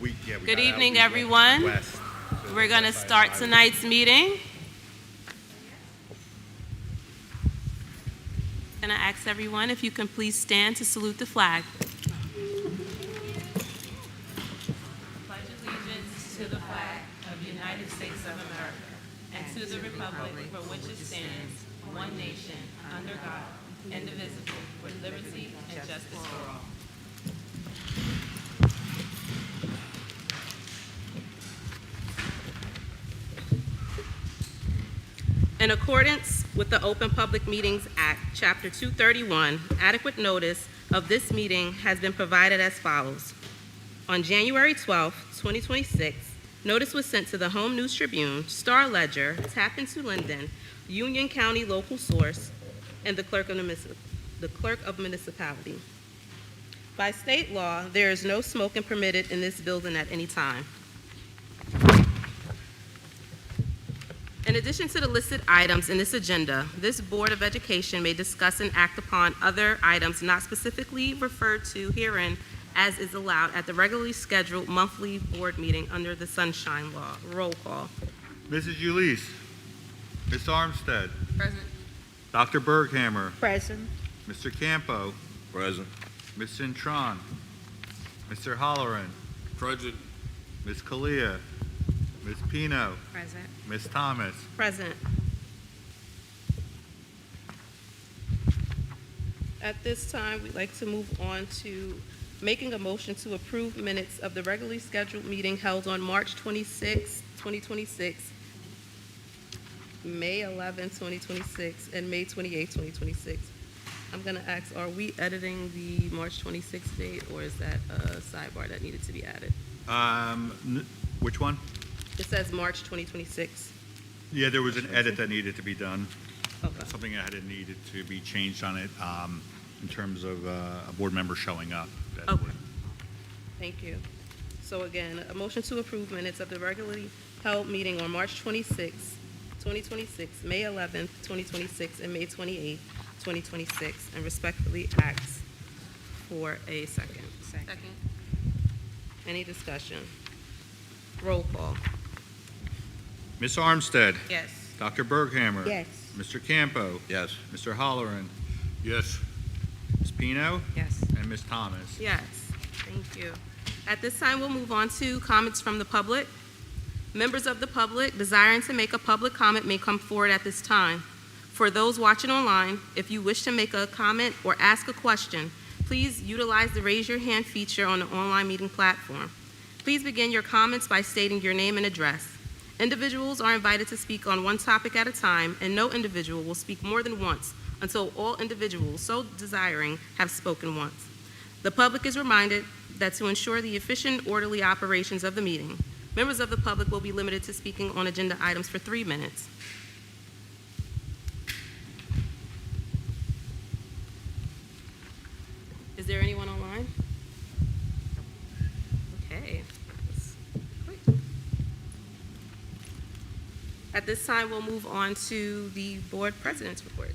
Well, Good evening, everyone. We're going to start tonight's meeting. Can I ask everyone if you can please stand to salute the flag? Pledge allegiance to the flag of the United States of America and to the republic for which it stands, one nation, under God, indivisible, with liberty and justice for all. In accordance with the Open Public Meetings Act, Chapter 231, adequate notice of this meeting has been provided as follows. On January 12, 2026, notice was sent to the Home News Tribune, Star Ledger, Tap Into Linden, Union County Local Source, and the Clerk of Municipality. By state law, there is no smoking permitted in this building at any time. In addition to the listed items in this agenda, this Board of Education may discuss and act upon other items not specifically referred to herein as is allowed at the regularly scheduled monthly board meeting under the Sunshine Law. Roll call. Mrs. Ulisse. Ms. Armstead. Present. Dr. Berghammer. Present. Mr. Campo. Present. Ms. Cintron. Mr. Holloran. Present. Ms. Kalia. Ms. Pino. Present. Ms. Thomas. Present. At this time, we'd like to move on to making a motion to approve minutes of the regularly scheduled meeting held on March 26, 2026, May 11, 2026, and May 28, 2026. I'm going to ask, are we editing the March 26th date, or is that a sidebar that needed to be added? Which one? It says March 2026. Yeah, there was an edit that needed to be done. Okay. Something that had needed to be changed on it in terms of a board member showing up. Okay. Thank you. So again, a motion to approve minutes of the regularly held meeting on March 26, 2026, May 11th, 2026, and May 28th, 2026, and respectfully ask for a second. Second. Any discussion? Roll call. Ms. Armstead. Yes. Dr. Berghammer. Yes. Mr. Campo. Yes. Mr. Holloran. Yes. Ms. Pino. Yes. And Ms. Thomas. Yes. Thank you. At this time, we'll move on to comments from the public. Members of the public desiring to make a public comment may come forward at this time. For those watching online, if you wish to make a comment or ask a question, please utilize the raise your hand feature on the online meeting platform. Please begin your comments by stating your name and address. Individuals are invited to speak on one topic at a time, and no individual will speak more than once until all individuals so desiring have spoken once. The public is reminded that to ensure the efficient, orderly operations of the meeting, members of the public will be limited to speaking on agenda items for 3 minutes. Is there anyone online? Okay. Great. At this time, we'll move on to the board president's report.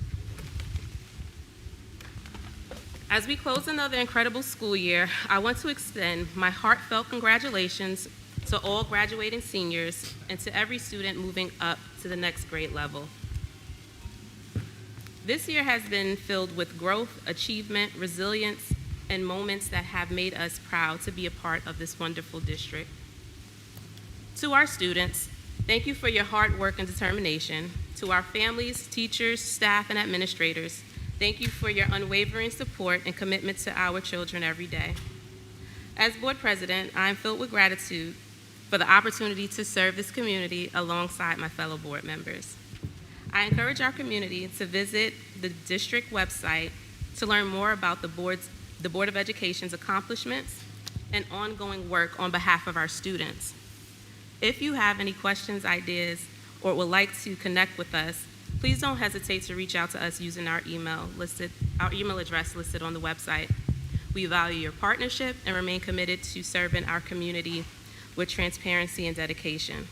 As we close another incredible school year, I want to extend my heartfelt congratulations to all graduating seniors and to every student moving up to the next grade level. This year has been filled with growth, achievement, resilience, and moments that have made us proud to be a part of this wonderful district. To our students, thank you for your hard work and determination. To our families, teachers, staff, and administrators, thank you for your unwavering support and commitment to our children every day. As board president, I am filled with gratitude for the opportunity to serve this community alongside my fellow board members. I encourage our community to visit the district website to learn more about the Board of Education's accomplishments and ongoing work on behalf of our students. If you have any questions, ideas, or would like to connect with us, please don't hesitate to reach out to us using our email address listed on the website. We value your partnership and remain committed to serving our community with transparency and dedication.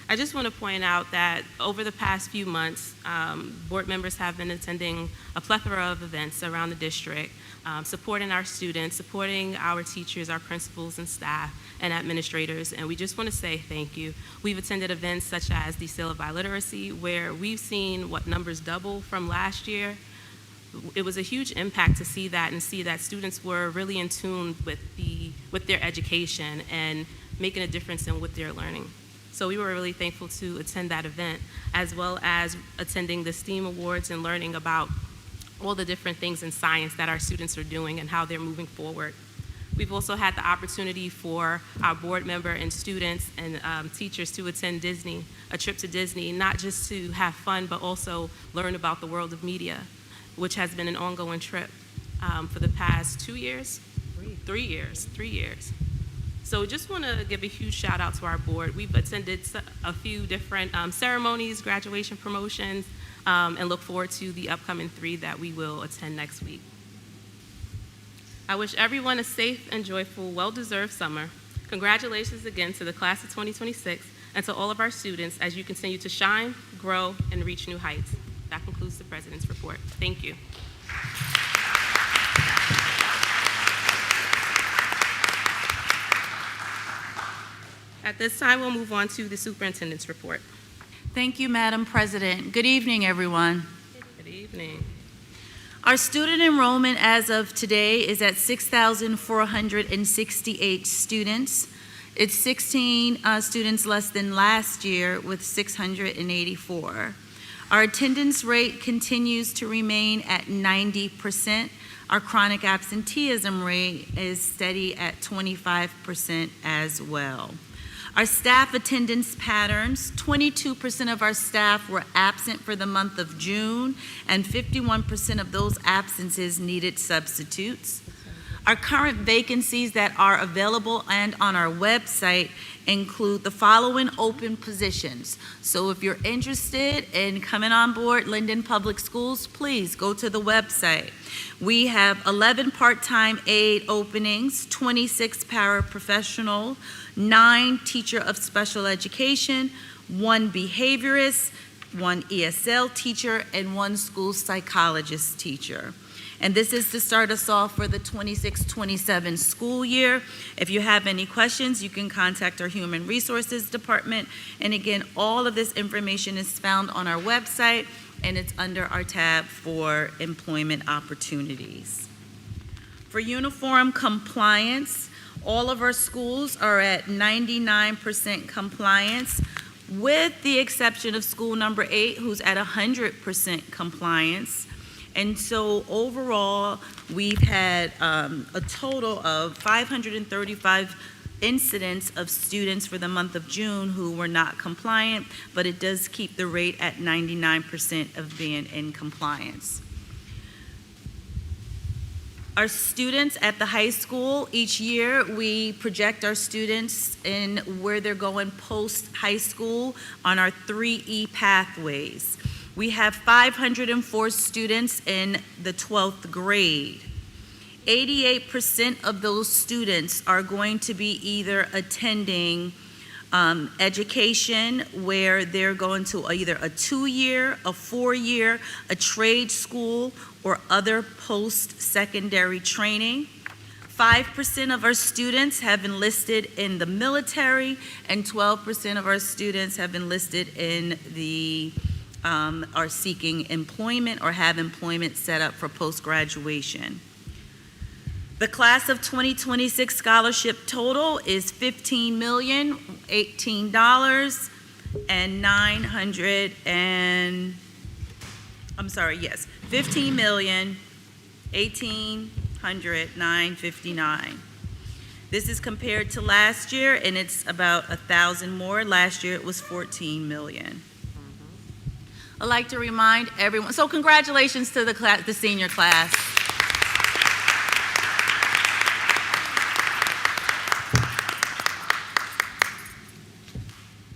I just want to point out that over the past few months, board members have been attending a plethora of events around the district, supporting our students, supporting our teachers, our principals and staff, and administrators, and we just want to say thank you. We've attended events such as the Sale of Biliteracy, where we've seen what numbers double from last year. It was a huge impact to see that and see that students were really in tune with their education and making a difference in what they're learning. So we were really thankful to attend that event, as well as attending the STEAM Awards and learning about all the different things in science that our students are doing and how they're moving forward. We've also had the opportunity for our board member and students and teachers to attend Disney, a trip to Disney, not just to have fun, but also learn about the world of media, which has been an ongoing trip for the past 2 years? 3 years. So just want to give a huge shout out to our board. We've attended a few different ceremonies, graduation promotions, and look forward to the upcoming 3 that we will attend next week. I wish everyone a safe and joyful, well-deserved summer. Congratulations again to the class of 2026 and to all of our students as you continue to shine, grow, and reach new heights. That concludes the President's report. Thank you. At this time, we'll move on to the Superintendent's report. Thank you, Madam President. Good evening, everyone. Good evening. Our student enrollment as of today is at 6,468 students. It's 16 students less than last year with 684. Our attendance rate continues to remain at 90%. Our chronic absenteeism rate is steady at 25% as well. Our staff attendance patterns, 22% of our staff were absent for the month of June, and 51% of those absences needed substitutes. Our current vacancies that are available and on our website include the following open positions. So if you're interested in coming on board Linden Public Schools, please go to the website. We have 11 part-time aide openings, 26 paraprofessional, 9 teacher of special education, 1 behaviorist, 1 ESL teacher, and 1 school psychologist teacher. And this is to start us off for the 26-27 school year. If you have any questions, you can contact our Human Resources Department. And again, all of this information is found on our website, and it's under our tab for employment opportunities. For uniform compliance, all of our schools are at 99% compliance, with the exception of school number 8, who's at 100% compliance. And so overall, we've had a total of 535 incidents of students for the month of June who were not compliant, but it does keep the rate at 99% of being in compliance. Our students at the high school, each year we project our students in where they're going post-high school on our 3E pathways. We have 504 students in the 12th grade. 88% of those students are going to be either attending education, where they're going to either a 2-year, a 4-year, a trade school, or other post-secondary training. 5% of our students have enlisted in the military, and 12% of our students have enlisted in the are seeking employment or have employment set up for post-graduation. The class of 2026 scholarship total is $15,018,959. This is compared to last year, and it's about 1,000 more. Last year it was 14 million. I'd like to remind everyone, so congratulations to the senior class.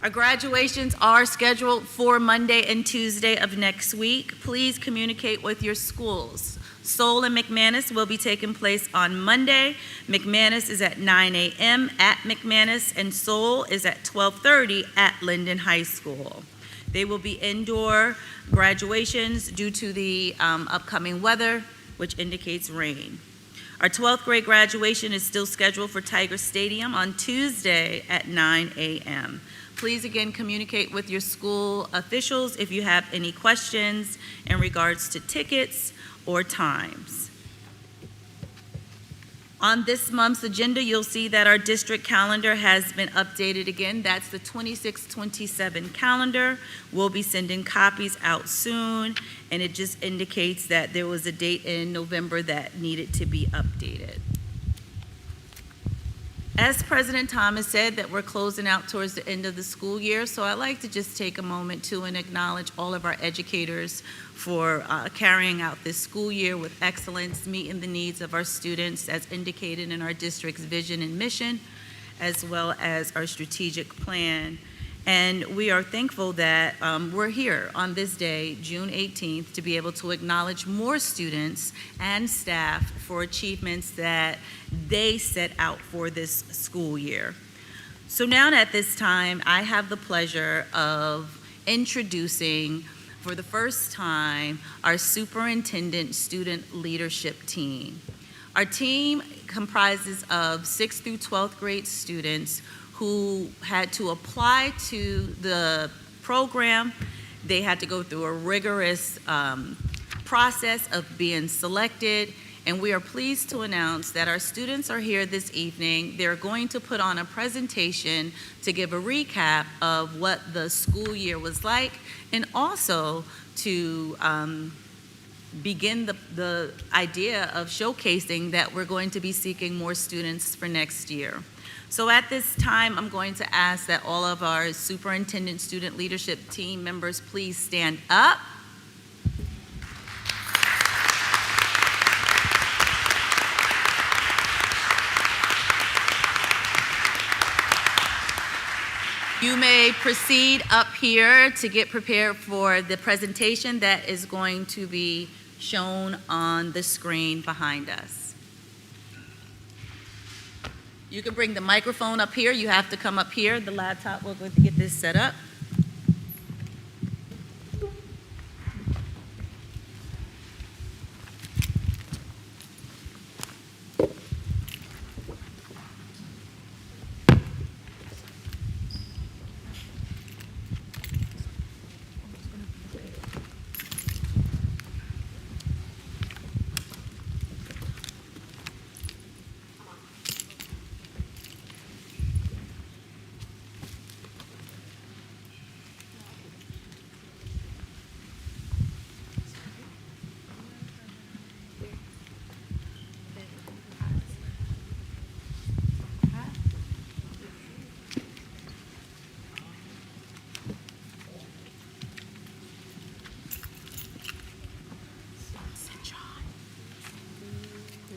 Our graduations are scheduled for Monday and Tuesday of next week. Please communicate with your schools. Soul and McManus will be taking place on Monday. McManus is at 9 a.m. at McManus, and Soul is at 12:30 at Linden High School. They will be indoor graduations due to the upcoming weather, which indicates rain. Our 12th grade graduation is still scheduled for Tiger Stadium on Tuesday at 9 a.m. Please again communicate with your school officials if you have any questions in regards to tickets or times. On this month's agenda, you'll see that our district calendar has been updated again. That's the 26-27 calendar. We'll be sending copies out soon, and it just indicates that there was a date in November that needed to be updated. As President Thomas said, that we're closing out towards the end of the school year, so I'd like to just take a moment to and acknowledge all of our educators for carrying out this school year with excellence, meeting the needs of our students as indicated in our district's vision and mission, as well as our strategic plan. And we are thankful that we're here on this day, June 18th, to be able to acknowledge more students and staff for achievements that they set out for this school year. So now at this time, I have the pleasure of introducing for the first time our superintendent student leadership team. Our team comprises of 6th through 12th grade students who had to apply to the program. They had to go through a rigorous process of being selected, and we are pleased to announce that our students are here this evening. They're going to put on a presentation to give a recap of what the school year was like, and also to begin the idea of showcasing that we're going to be seeking more students for next year. So at this time, I'm going to ask that all of our superintendent student leadership team members please stand up. You may proceed up here to get prepared for the presentation that is going to be shown on the screen behind us. You can bring the microphone up here. You have to come up here. The laptop, we're going to get this set up.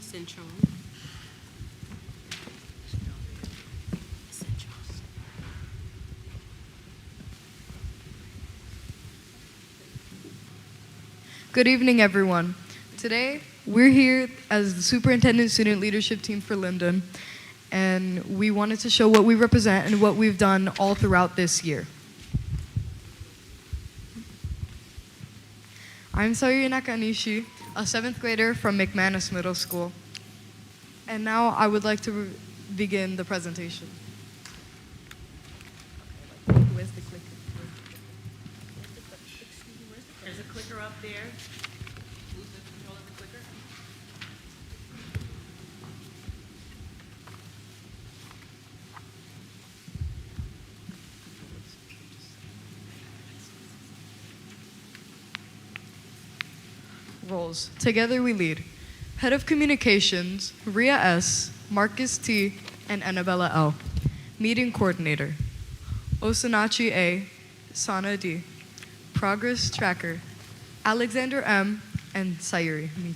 Central. Good evening, everyone. Today, we're here as the Superintendent Student Leadership Team for Linden, and we wanted to show what we represent and what we've done all throughout this year. I'm Sayuri Nakanishi, a 7th grader from McManus Middle School. And now I would like to begin the presentation. Where's the clicker? There's a clicker up there. Who's in control of the clicker? Roles. Together we lead. Head of Communications, Ria S., Marcus T., and Annabella L. Meeting Coordinator, Osanachi A., Sana D. Progress Tracker, Alexander M., and Sayuri, me.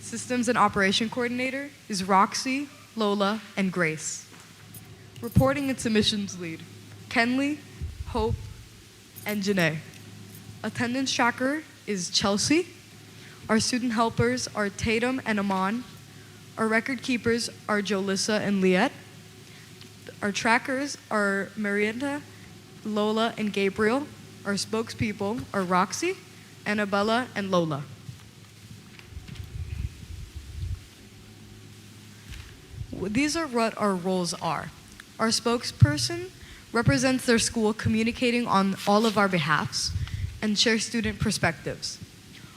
Systems and Operation Coordinator is Roxy, Lola, and Grace. Reporting and Submissions Lead, Kenley, Hope, and Janae. Attendance Tracker is Chelsea. Our student helpers are Tatum and Amon. Our record keepers are Jolissa and Liette. Our trackers are Marietta, Lola, and Gabriel. Our spokespeople are Roxy, Annabella, and Lola. These are what our roles are. Our spokesperson represents their school, communicating on all of our behalfs and shares student perspectives.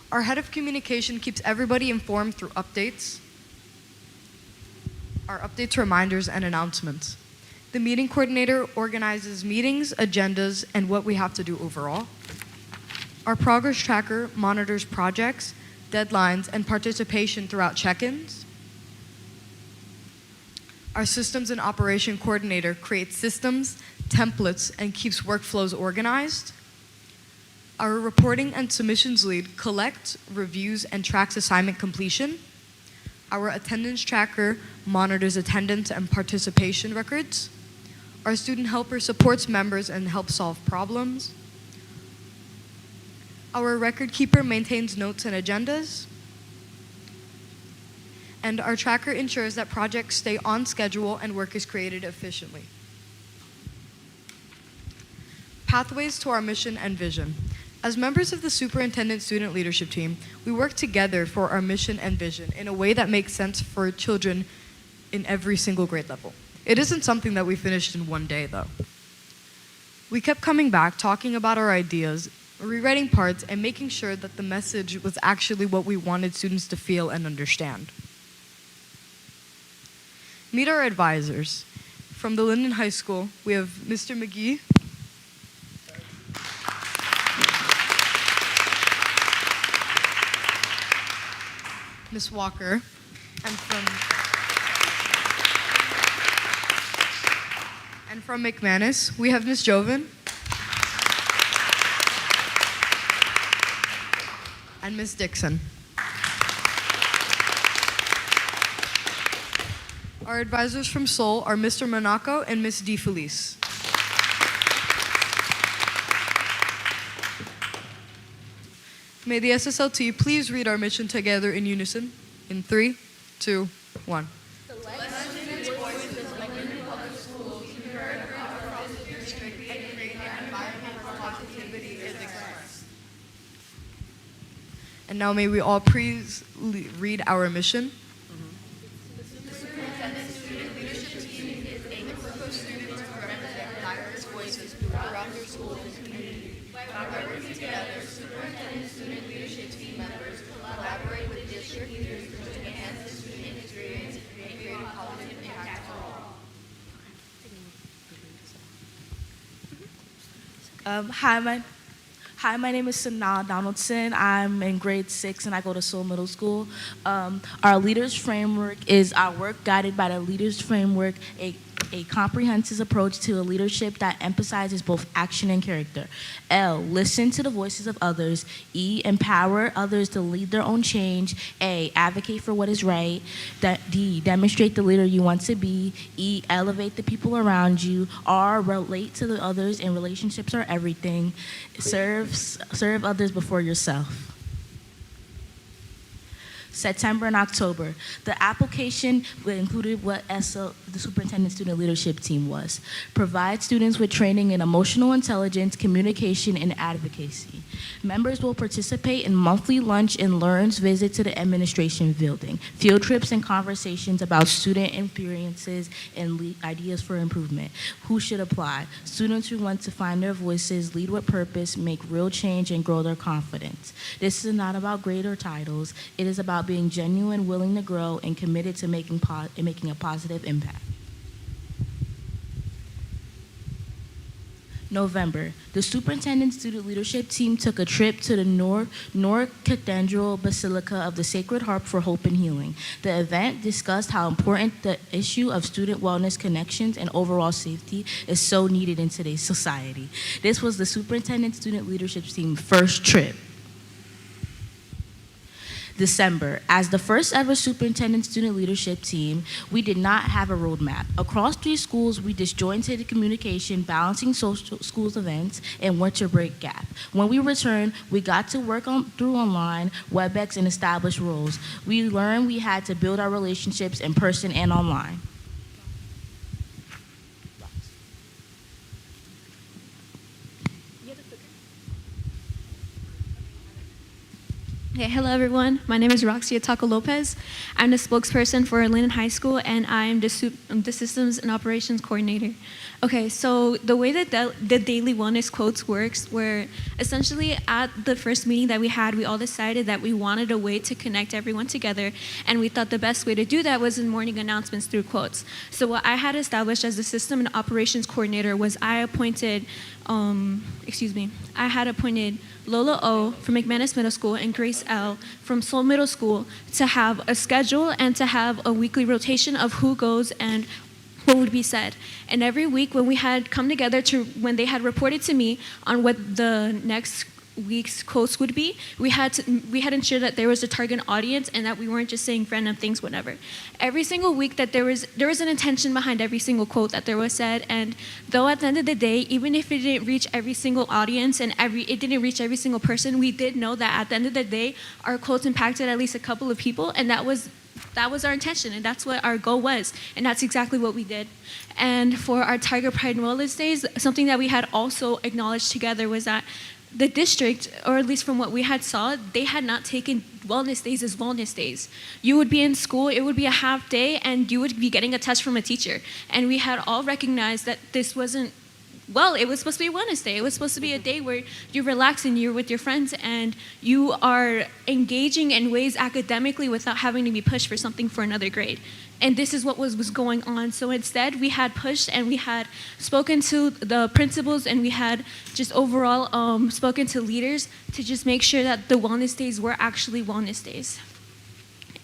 Our head of communication keeps everybody informed through updates, reminders, and announcements. The meeting coordinator organizes meetings, agendas, and what we have to do overall. Our progress tracker monitors projects, deadlines, and participation throughout check-ins. Our systems and operation coordinator creates systems, templates, and keeps workflows organized. Our reporting and submissions lead collects, reviews, and tracks assignment completion. Our attendance tracker monitors attendance and participation records. Our student helper supports members and helps solve problems. Our record keeper maintains notes and agendas. And our tracker ensures that projects stay on schedule and work is created efficiently. Pathways to our mission and vision. As members of the Superintendent Student Leadership Team, we work together for our mission and vision in a way that makes sense for children in every single grade level. It isn't something that we finished in one day, though. We kept coming back, talking about our ideas, rewriting parts, and making sure that the message was actually what we wanted students to feel and understand. Meet our advisors. From the Linden High School, we have Mr. McGee, Ms. Walker, and from McManus, we have Ms. Joven and Ms. Dixon. Our advisors from Seoul are Mr. Monaco and Ms. DeFelice. May the SSLT please read our mission together in unison in 3, 2, 1. And now may we all please read our mission. Hi, my name is Sanaa Donaldson. I'm in grade 6 and I go to Seoul Middle School. Our Leaders Framework is our work guided by the Leaders Framework, a comprehensive approach to a leadership that emphasizes both action and character. L, listen to the voices of others. E, empower others to lead their own change. A, advocate for what is right. D, demonstrate the leader you want to be. E, elevate the people around you. R, relate to the others, and relationships are everything. Serve others before yourself. September and October. The application included what the Superintendent Student Leadership Team was. Provide students with training in emotional intelligence, communication, and advocacy. Members will participate in monthly lunch and learns visit to the administration building, field trips and conversations about student experiences and ideas for improvement. Who should apply? Students who want to find their voices, lead with purpose, make real change, and grow their confidence. This is not about grade or titles. It is about being genuine, willing to grow, and committed to making a positive impact. November, the Superintendent Student Leadership Team took a trip to the North Cathedral Basilica of the Sacred Heart for Hope and Healing. The event discussed how important the issue of student wellness connections and overall safety is so needed in today's society. This was the Superintendent Student Leadership Team's first trip. December. As the first ever superintendent student leadership team, we did not have a roadmap. Across 3 schools, we disjointed communication, balancing social schools events, and winter break gap. When we returned, we got to work through online, WebEx, and establish roles. We learned we had to build our relationships in person and online. Okay, hello everyone. My name is Roxy Ataco Lopez. I'm the spokesperson for Linden High School, and I'm the Systems and Operations Coordinator. Okay, so the way that the daily wellness quotes works, where essentially at the first meeting that we had, we all decided that we wanted a way to connect everyone together, and we thought the best way to do that was in morning announcements through quotes. So what I had established as the System and Operations Coordinator was I had appointed Lola O. from McManus Middle School and Grace L. from Seoul Middle School to have a schedule and to have a weekly rotation of who goes and what would be said. And every week when we had come together when they had reported to me on what the next week's quotes would be, we had ensured that there was a target audience and that we weren't just saying random things whatever. Every single week that there was an intention behind every single quote that there was said, and though at the end of the day, even if it didn't reach every single audience and it didn't reach every single person, we did know that at the end of the day, our quotes impacted at least a couple of people, and that was our intention, and that's what our goal was, and that's exactly what we did. And for our Tiger Pride and Wellness Days, something that we had also acknowledged together was that the district, or at least from what we had saw, they had not taken wellness days as wellness days. You would be in school, it would be a half day, and you would be getting a test from a teacher. And we had all recognized that this wasn't, well, it was supposed to be a wellness day. It was supposed to be a day where you're relaxing, you're with your friends, and you are engaging in ways academically without having to be pushed for something for another grade. And this is what was going on. So instead, we had pushed and we had spoken to the principals and we had just overall spoken to leaders to just make sure that the wellness days were actually wellness days.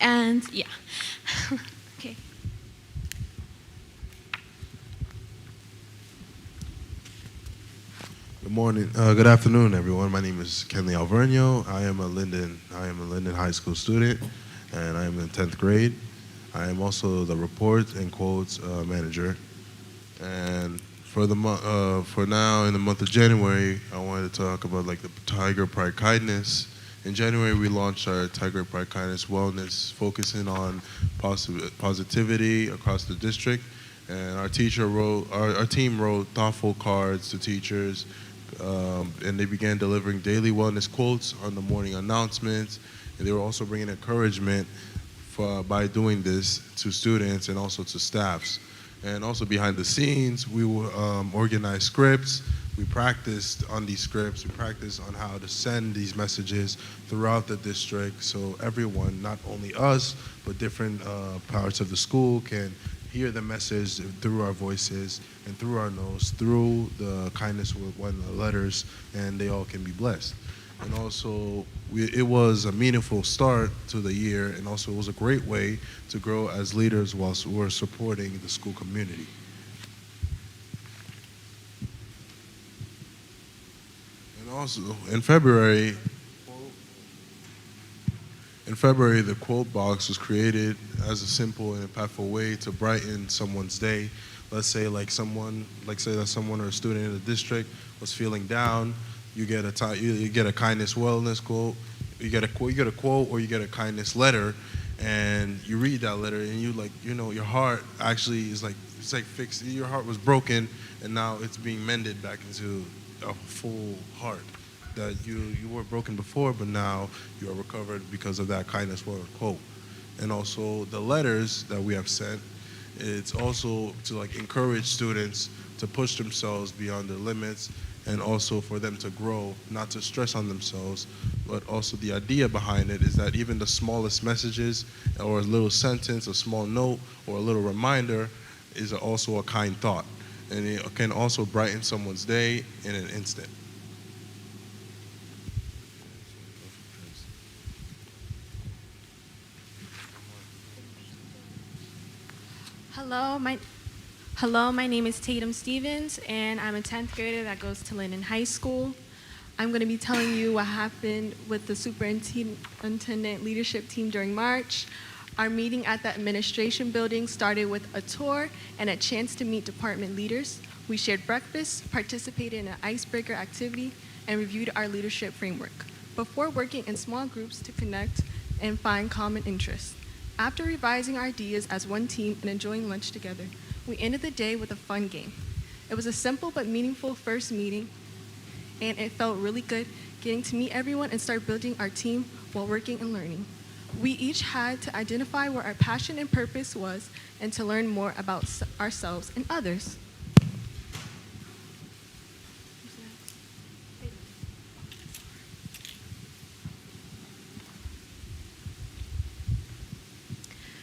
And yeah, okay. Good morning. Good afternoon, everyone. My name is Kenley Alverno. I am a Linden High School student, and I am in 10th grade. I am also the reports and quotes manager. And for now, in the month of January, I wanted to talk about like the Tiger Pride Kindness. In January, we launched our Tiger Pride Kindness Wellness, focusing on positivity across the district. And our team wrote thoughtful cards to teachers, and they began delivering daily wellness quotes on the morning announcements. And they were also bringing encouragement by doing this to students and also to staffs. And also behind the scenes, we will organize scripts. We practiced on these scripts. We practiced on how to send these messages throughout the district so everyone, not only us, but different parts of the school can hear the message through our voices and through our notes, through the kindness with one of the letters, and they all can be blessed. And also, it was a meaningful start to the year, and also it was a great way to grow as leaders whilst we're supporting the school community. And also, in February, the quote box was created as a simple and impactful way to brighten someone's day. Let's say that someone or a student in the district was feeling down. You get a kindness wellness quote. You get a quote, or you get a kindness letter, and you read that letter, and your heart actually is it's like fixed. Your heart was broken, and now it's being mended back into a full heart. That you were broken before, but now you are recovered because of that kindness wellness quote. And also the letters that we have sent, it's also to encourage students to push themselves beyond their limits, and also for them to grow, not to stress on themselves. But also the idea behind it is that even the smallest messages, or a little sentence, a small note, or a little reminder is also a kind thought, and it can also brighten someone's day in an instant. Hello, my name is Tatum Stevens, and I'm a 10th grader that goes to Linden High School. I'm going to be telling you what happened with the superintendent leadership team during March. Our meeting at the administration building started with a tour and a chance to meet department leaders. We shared breakfast, participated in an icebreaker activity, and reviewed our leadership framework before working in small groups to connect and find common interests. After revising our ideas as one team and enjoying lunch together, we ended the day with a fun game. It was a simple but meaningful first meeting, and it felt really good getting to meet everyone and start building our team while working and learning. We each had to identify where our passion and purpose was and to learn more about ourselves and others.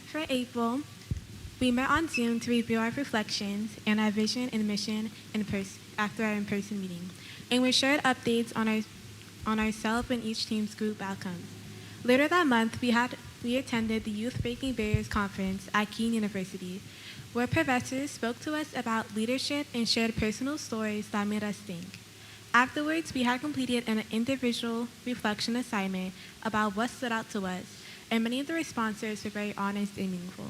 For April, we met on Zoom to review our reflections and our vision and mission after our in-person meeting, and we shared updates on ourselves and each team's group outcomes. Later that month, we attended the Youth Breaking Barriers Conference at Keene University, where professors spoke to us about leadership and shared personal stories that made us think. Afterwards, we had completed an individual reflection assignment about what stood out to us, and many of the responses were very honest and meaningful.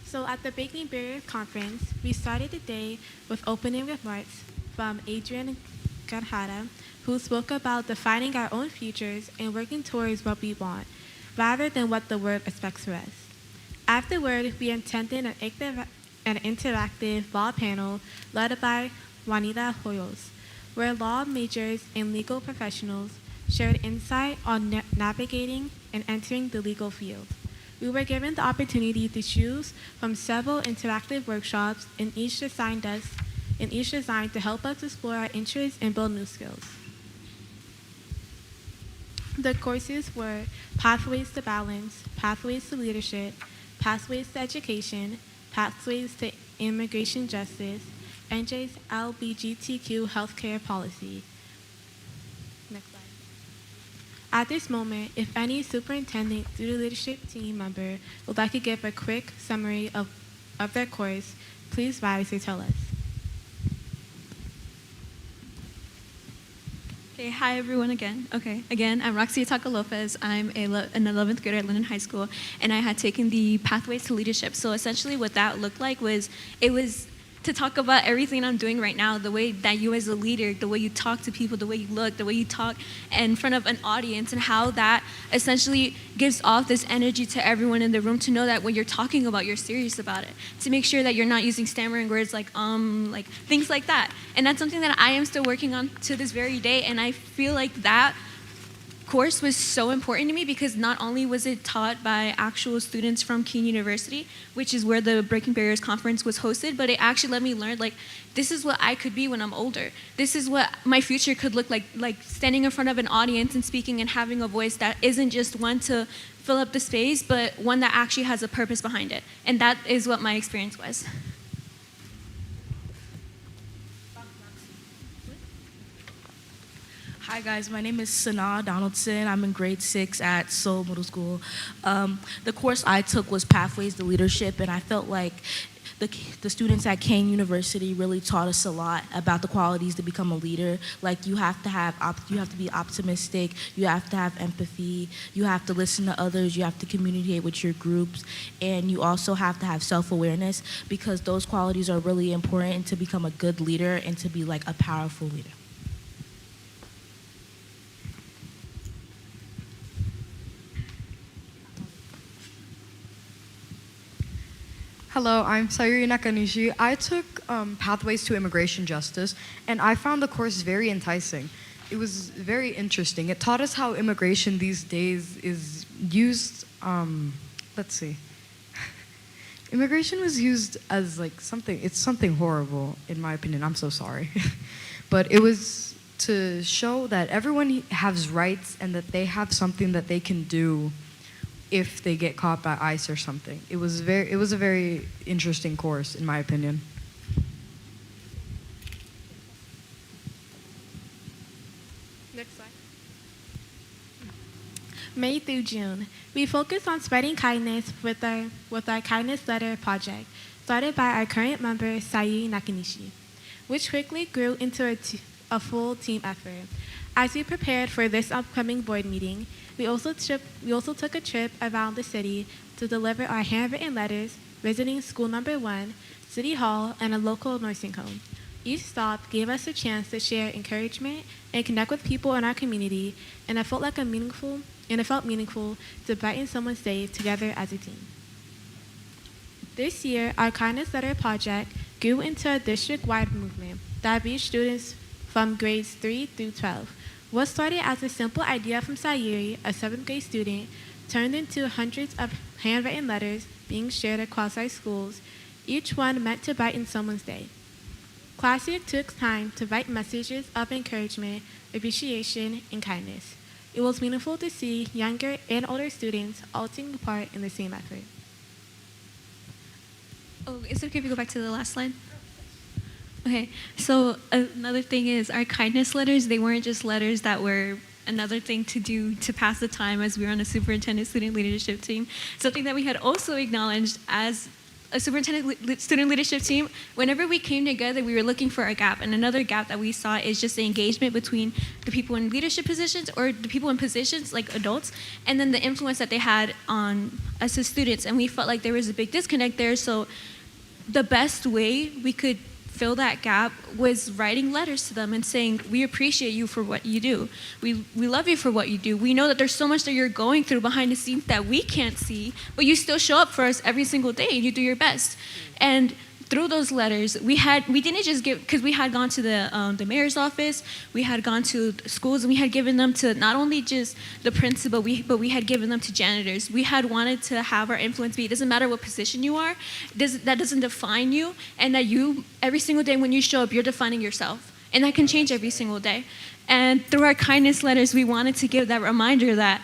So at the Breaking Barriers Conference, we started the day with opening remarks from Adrian Garjada, who spoke about defining our own futures and working towards what we want, rather than what the world expects for us. Afterward, we attended an interactive law panel led by Juanita Hoyos, where law majors and legal professionals shared insight on navigating and entering the legal field. We were given the opportunity to choose from several interactive workshops, and each designed to help us explore our interests and build new skills. The courses were Pathways to Balance, Pathways to Leadership, Pathways to Education, Pathways to Immigration Justice, NJ's LGBTQ Healthcare Policy. Next slide. At this moment, if any superintendent student leadership team member would like to give a quick summary of their course, please rise to tell us. Okay, hi everyone again. Again, I'm Roxy Ataka Lopez. I'm an 11th grader at Linden High School, and I had taken the Pathways to Leadership. So essentially what that looked like was, it was to talk about everything I'm doing right now, the way that you as a leader, the way you talk to people, the way you look, the way you talk in front of an audience, and how that essentially gives off this energy to everyone in the room to know that when you're talking about, you're serious about it, to make sure that you're not using stammering words like things like that. And that's something that I am still working on to this very day, and I feel like that course was so important to me because not only was it taught by actual students from Keene University, which is where the Breaking Barriers Conference was hosted, but it actually let me learn, like, this is what I could be when I'm older. This is what my future could look like standing in front of an audience and speaking and having a voice that isn't just one to fill up the space, but one that actually has a purpose behind it. And that is what my experience was. Hi guys, my name is Sanaa Donaldson. I'm in grade 6 at Seoul Middle School. The course I took was Pathways to Leadership, and I felt like the students at Keine University really taught us a lot about the qualities to become a leader. Like you have to be optimistic, you have to have empathy, you have to listen to others, you have to communicate with your groups, and you also have to have self-awareness, because those qualities are really important to become a good leader and to be like a powerful leader. Hello, I'm Sayuri Nakanishi. I took Pathways to Immigration Justice, and I found the course very enticing. It was very interesting. It taught us how immigration these days is used, Immigration was used as it's something horrible, in my opinion. I'm so sorry. But it was to show that everyone has rights and that they have something that they can do if they get caught by ICE or something. It was a very interesting course, in my opinion. Next slide. May through June, we focus on spreading kindness with our Kindness Letter project, started by our current member, Sayuri Nakanishi. which quickly grew into a full team effort. As we prepared for this upcoming board meeting, we also took a trip around the city to deliver our handwritten letters, visiting school number 1, City Hall, and a local nursing home. Each stop gave us a chance to share encouragement and connect with people in our community, and it felt meaningful to brighten someone's day together as a team. This year, our Kindness Letter project grew into a district-wide movement that reached students from grades 3 through 12. What started as a simple idea from Sayuri, a 7th grade student, turned into hundreds of handwritten letters being shared across our schools, each one meant to brighten someone's day. Classic took time to write messages of encouragement, appreciation, and kindness. It was meaningful to see younger and older students all taking part in the same effort. Oh, is it okay if we go back to the last slide? Okay, so another thing is our kindness letters, they weren't just letters that were another thing to do to pass the time as we were on a superintendent student leadership team. Something that we had also acknowledged as a superintendent student leadership team, whenever we came together, we were looking for a gap. And another gap that we saw is just the engagement between the people in leadership positions or the people in positions like adults, and then the influence that they had on us as students. And we felt like there was a big disconnect there. So the best way we could fill that gap was writing letters to them and saying, we appreciate you for what you do. We love you for what you do. We know that there's so much that you're going through behind the scenes that we can't see, but you still show up for us every single day and you do your best. And through those letters, we didn't just give, because we had gone to the mayor's office, we had gone to schools, and we had given them to not only just the principal, but we had given them to janitors. We had wanted to have our influence be, it doesn't matter what position you are, that doesn't define you, and that you, every single day when you show up, you're defining yourself. And that can change every single day. And through our kindness letters, we wanted to give that reminder that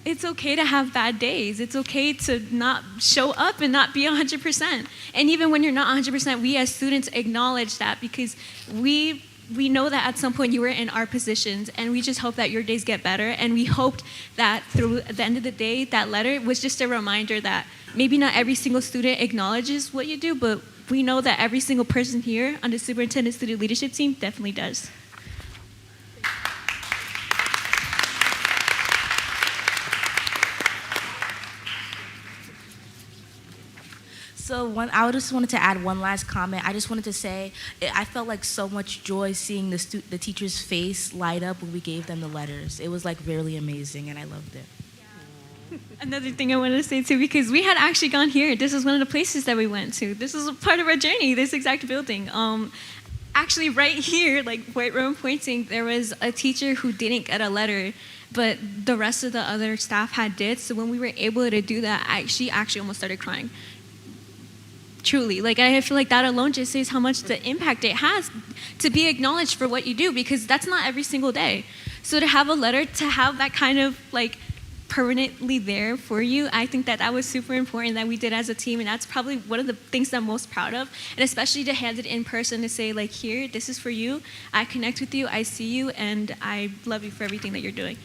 it's okay to have bad days. It's okay to not show up and not be 100%. And even when you're not 100%, we as students acknowledge that, because we know that at some point you were in our positions, and we just hope that your days get better. And we hoped that through the end of the day, that letter was just a reminder that maybe not every single student acknowledges what you do, but we know that every single person here on the superintendent student leadership team definitely does. So I just wanted to add one last comment. I just wanted to say, I felt like so much joy seeing the teacher's face light up when we gave them the letters. It was like really amazing, and I loved it. Another thing I wanted to say too, because we had actually gone here. This is one of the places that we went to. This is a part of our journey, this exact building. Actually right here, like where I'm pointing, there was a teacher who didn't get a letter, but the rest of the other staff did. So when we were able to do that, she actually almost started crying. Truly, like I feel like that alone just says how much the impact it has to be acknowledged for what you do, because that's not every single day. So to have a letter, to have that kind of like permanently there for you, I think that was super important that we did as a team, and that's probably one of the things that I'm most proud of, and especially to hand it in person to say like, here, this is for you, I connect with you, I see you, and I love you for everything that you're doing.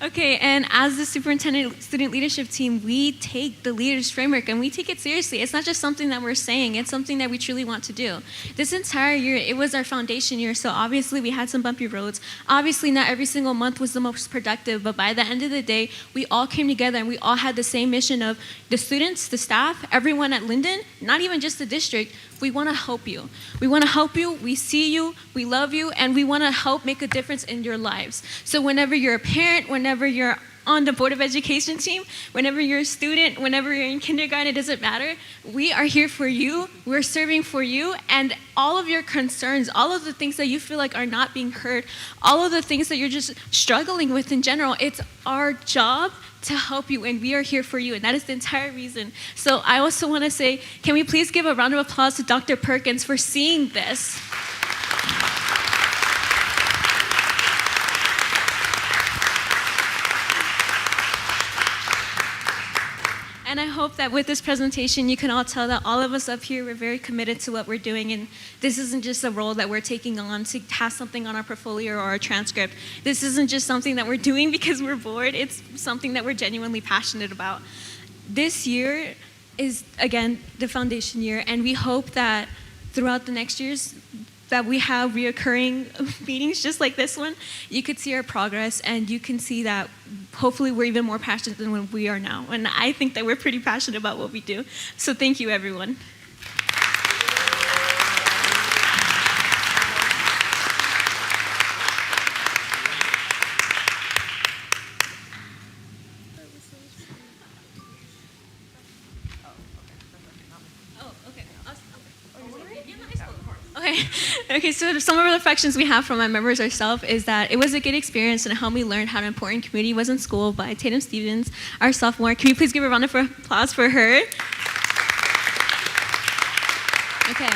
Okay, and as the superintendent student leadership team, we take the leaders framework and we take it seriously. It's not just something that we're saying, it's something that we truly want to do. This entire year, it was our foundation year, so obviously we had some bumpy roads. Obviously not every single month was the most productive, but by the end of the day, we all came together and we all had the same mission of the students, the staff, everyone at Linden, not even just the district. We want to help you. We want to help you, we see you, we love you, and we want to help make a difference in your lives. So whenever you're a parent, whenever you're on the Board of Education team, whenever you're a student, whenever you're in kindergarten, it doesn't matter. We are here for you, we're serving for you, and all of your concerns, all of the things that you feel like are not being heard, all of the things that you're just struggling with in general, it's our job to help you, and we are here for you, and that is the entire reason. So I also want to say, can we please give a round of applause to Dr. Perkins for seeing this? And I hope that with this presentation, you can all tell that all of us up here, we're very committed to what we're doing. And this isn't just a role that we're taking on to have something on our portfolio or our transcript. This isn't just something that we're doing because we're bored. It's something that we're genuinely passionate about. This year is, again, the foundation year. And we hope that throughout the next years, that we have reoccurring meetings just like this one, you could see our progress and you can see that hopefully we're even more passionate than when we are now. And I think that we're pretty passionate about what we do. So thank you, everyone. Okay, so some of the reflections we have from our members ourselves is that it was a good experience and helped me learn how important community was in school by Tatum Stevens, our sophomore. Can we please give a round of applause for her? Okay.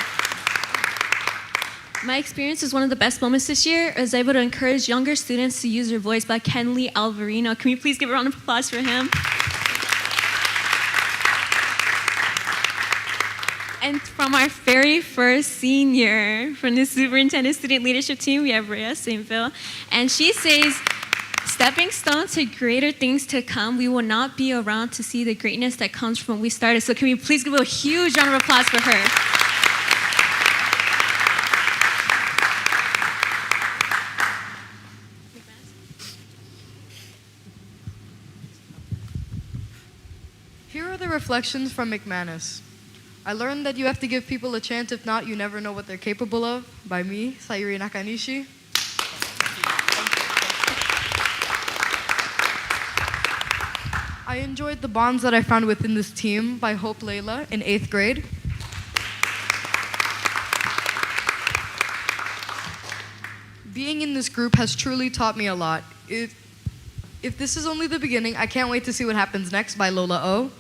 My experience was one of the best moments this year. I was able to encourage younger students to use their voice by Kenley Alvarino. Can we please give a round of applause for him? And from our very first senior from the superintendent student leadership team, we have Rhea Saintville. And she says, stepping stones to greater things to come. We will not be around to see the greatness that comes from when we started. So can we please give a huge round of applause for her? Here are the reflections from McManus. I learned that you have to give people a chance. If not, you never know what they're capable of. By me, Sayuri Nakanishi. I enjoyed the bonds that I found within this team by Hope Layla in 8th grade. Being in this group has truly taught me a lot. If this is only the beginning, I can't wait to see what happens next by Lola O.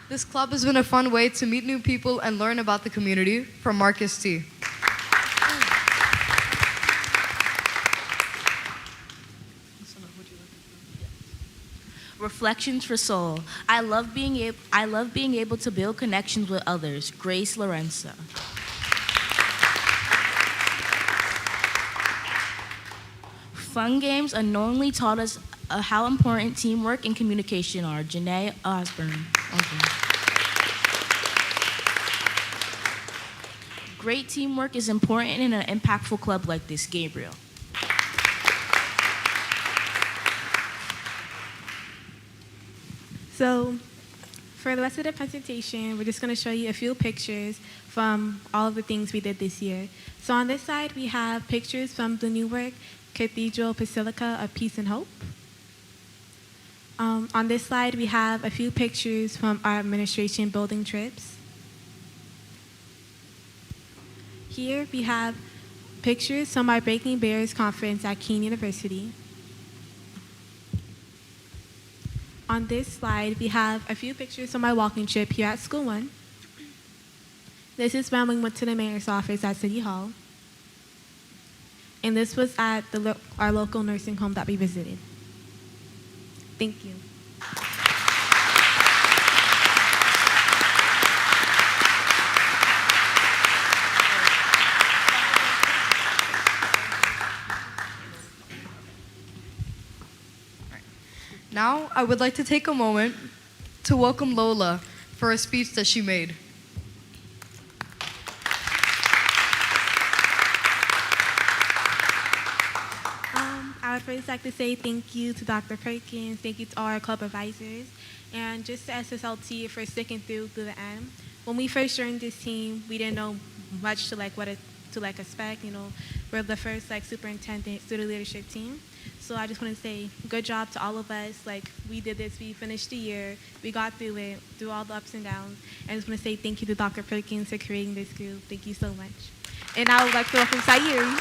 This club has been a fun way to meet new people and learn about the community. From Marcus T. Reflections for Soul. I love being able to build connections with others. Grace Lorenza. Fun games unknowingly taught us how important teamwork and communication are. Janae Osborne. Great teamwork is important in an impactful club like this. Gabriel. So for the rest of the presentation, we're just going to show you a few pictures from all of the things we did this year. So on this side, we have pictures from the Newark Cathedral Basilica of Peace and Hope. On this slide, we have a few pictures from our administration building trips. Here, we have pictures from our Breaking Barriers conference at Keene University. On this slide, we have a few pictures from my walking trip here at School 1. This is when we went to the mayor's office at City Hall. And this was at our local nursing home that we visited. Thank you. Now, I would like to take a moment to welcome Lola for a speech that she made. I would first like to say thank you to Dr. Perkins, thank you to all our club advisors, and just to SSLT for sticking through the end. When we first joined this team, we didn't know much to expect. You know, we're the first superintendent student leadership team. So I just want to say good job to all of us. We did this, we finished the year, we got through it, through all the ups and downs. And I just want to say thank you to Dr. Perkins for creating this group. Thank you so much. And I would like to welcome Sayuri.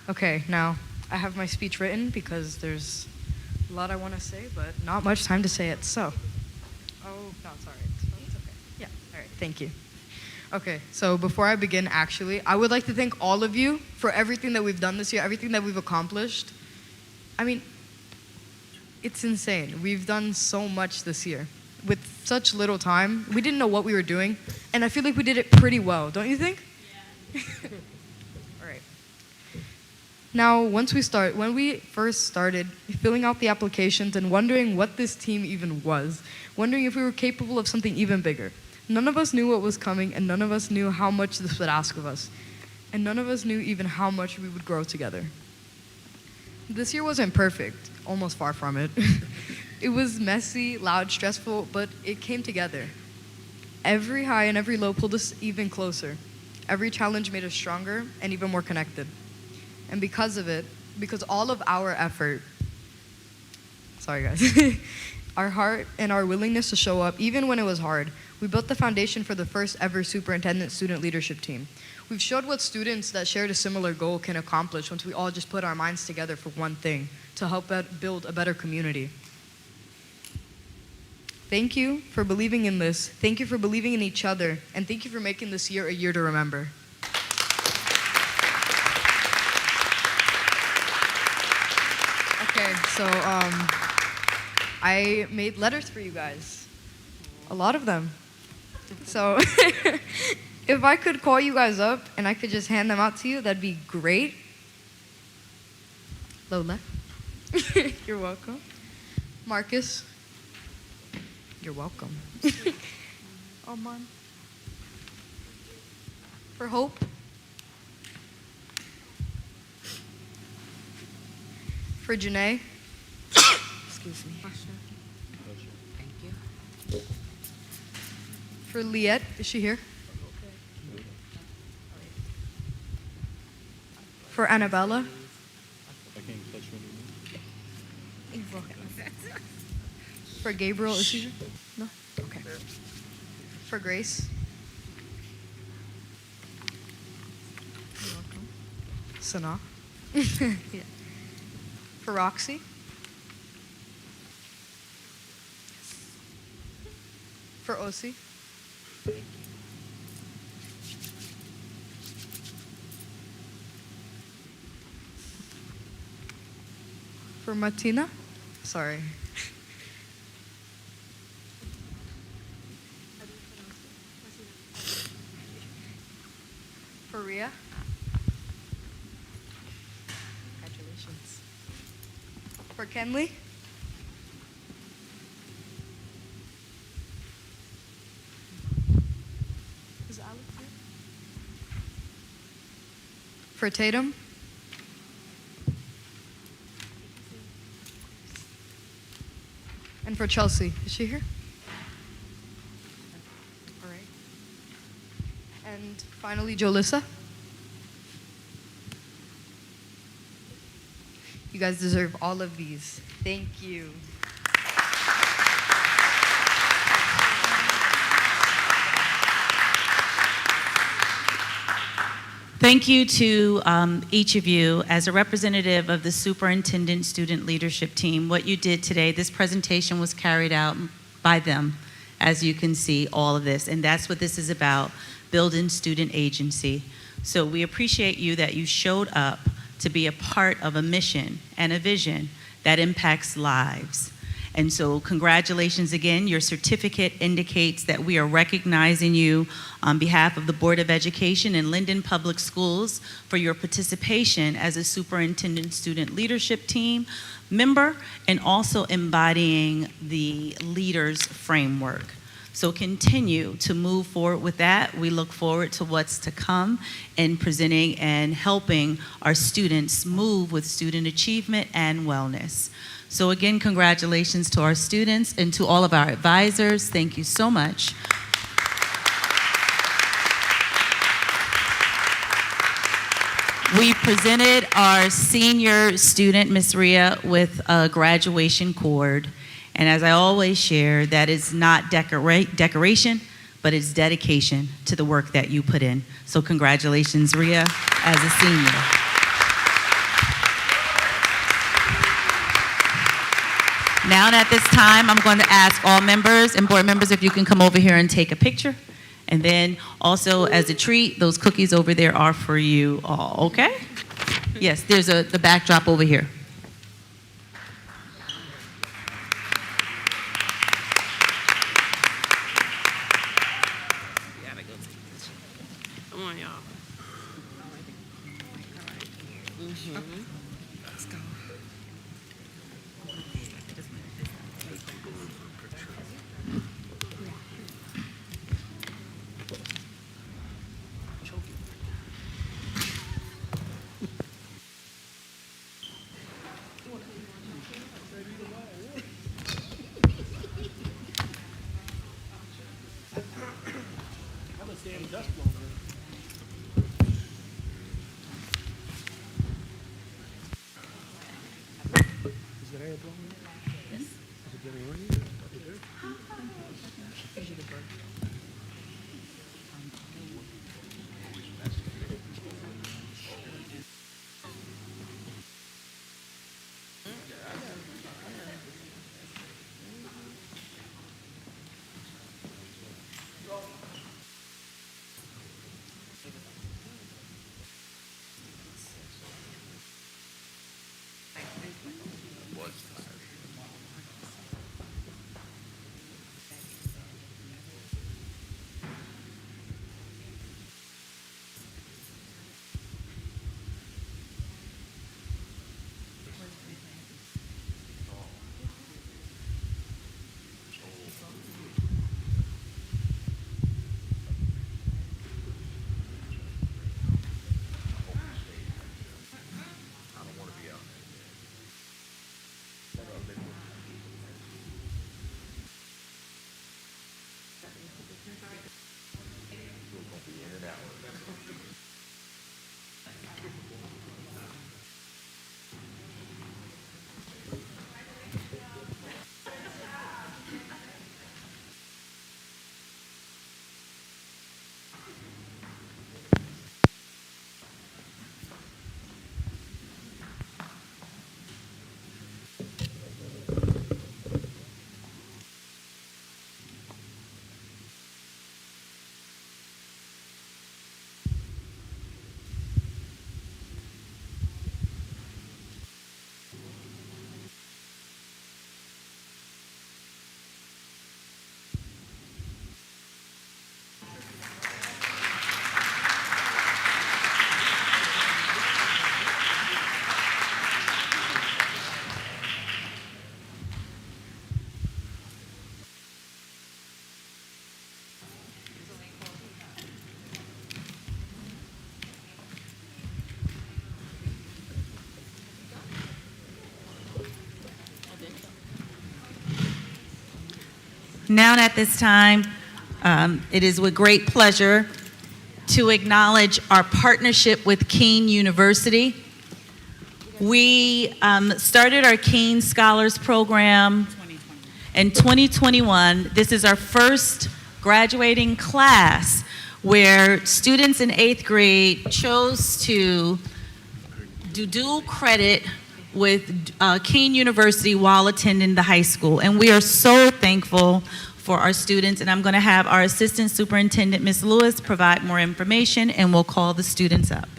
Okay, now I have my speech written because there's a lot I want to say, but not much time to say it. So, no, it's all right. It's okay. Yeah, all right, thank you. Okay, so before I begin, actually, I would like to thank all of you for everything that we've done this year, everything that we've accomplished. I mean, it's insane. We've done so much this year with such little time. We didn't know what we were doing, and I feel like we did it pretty well, don't you think? Yeah. All right. Now, when we first started filling out the applications and wondering what this team even was, wondering if we were capable of something even bigger, none of us knew what was coming, and none of us knew how much this would ask of us. And none of us knew even how much we would grow together. This year wasn't perfect, almost far from it. It was messy, loud, stressful, but it came together. Every high and every low pulled us even closer. Every challenge made us stronger and even more connected. And because of it, because all of our effort, sorry guys, our heart and our willingness to show up, even when it was hard, we built the foundation for the first ever superintendent student leadership team. We've showed what students that shared a similar goal can accomplish once we all just put our minds together for one thing, to help build a better community. Thank you for believing in this. Thank you for believing in each other. And thank you for making this year a year to remember. Okay, so I made letters for you guys. A lot of them. So if I could call you guys up and I could just hand them out to you, that'd be great. Lola. You're welcome. Marcus. You're welcome. Aman. For Hope. For Janae. Excuse me. Thank you. For Liette, is she here? For Annabella. For Gabriel, is she here? No? Okay. For Grace. You're welcome. Sana. Yeah. For Roxy. For Osi. For Martina. Sorry. For Ria. Congratulations. For Kenley. Is Alex here? For Tatum. And for Chelsea. Is she here? All right. And finally, Jolissa. You guys deserve all of these. Thank you. Thank you to each of you. As a representative of the Superintendent Student Leadership Team, what you did today, this presentation was carried out by them, as you can see, all of this. And that's what this is about, building student agency. So we appreciate you that you showed up to be a part of a mission and a vision that impacts lives. And so congratulations again. Your certificate indicates that we are recognizing you on behalf of the Board of Education and Linden Public Schools for your participation as a Superintendent Student Leadership Team member and also embodying the Leaders Framework. So continue to move forward with that. We look forward to what's to come in presenting and helping our students move with student achievement and wellness. So again, congratulations to our students and to all of our advisors. Thank you so much. We presented our senior student, Ms. Ria, with a graduation cord. And as I always share, that is not decoration, but it's dedication to the work that you put in. So congratulations, Ria, as a senior. Now at this time, I'm going to ask all members and board members if you can come over here and take a picture. And then also as a treat, those cookies over there are for you all, okay? Yes, there's the backdrop over here. Come on, y'all. Let's go. Now at this time, it is with great pleasure to acknowledge our partnership with Kean University. We started our Kean Scholars Program in 2021. This is our first graduating class where students in 8th grade chose to do dual credit with Kean University while attending the high school. And we are so thankful for our students. And I'm going to have our Assistant Superintendent, Ms. Lewis, provide more information, and we'll call the students up.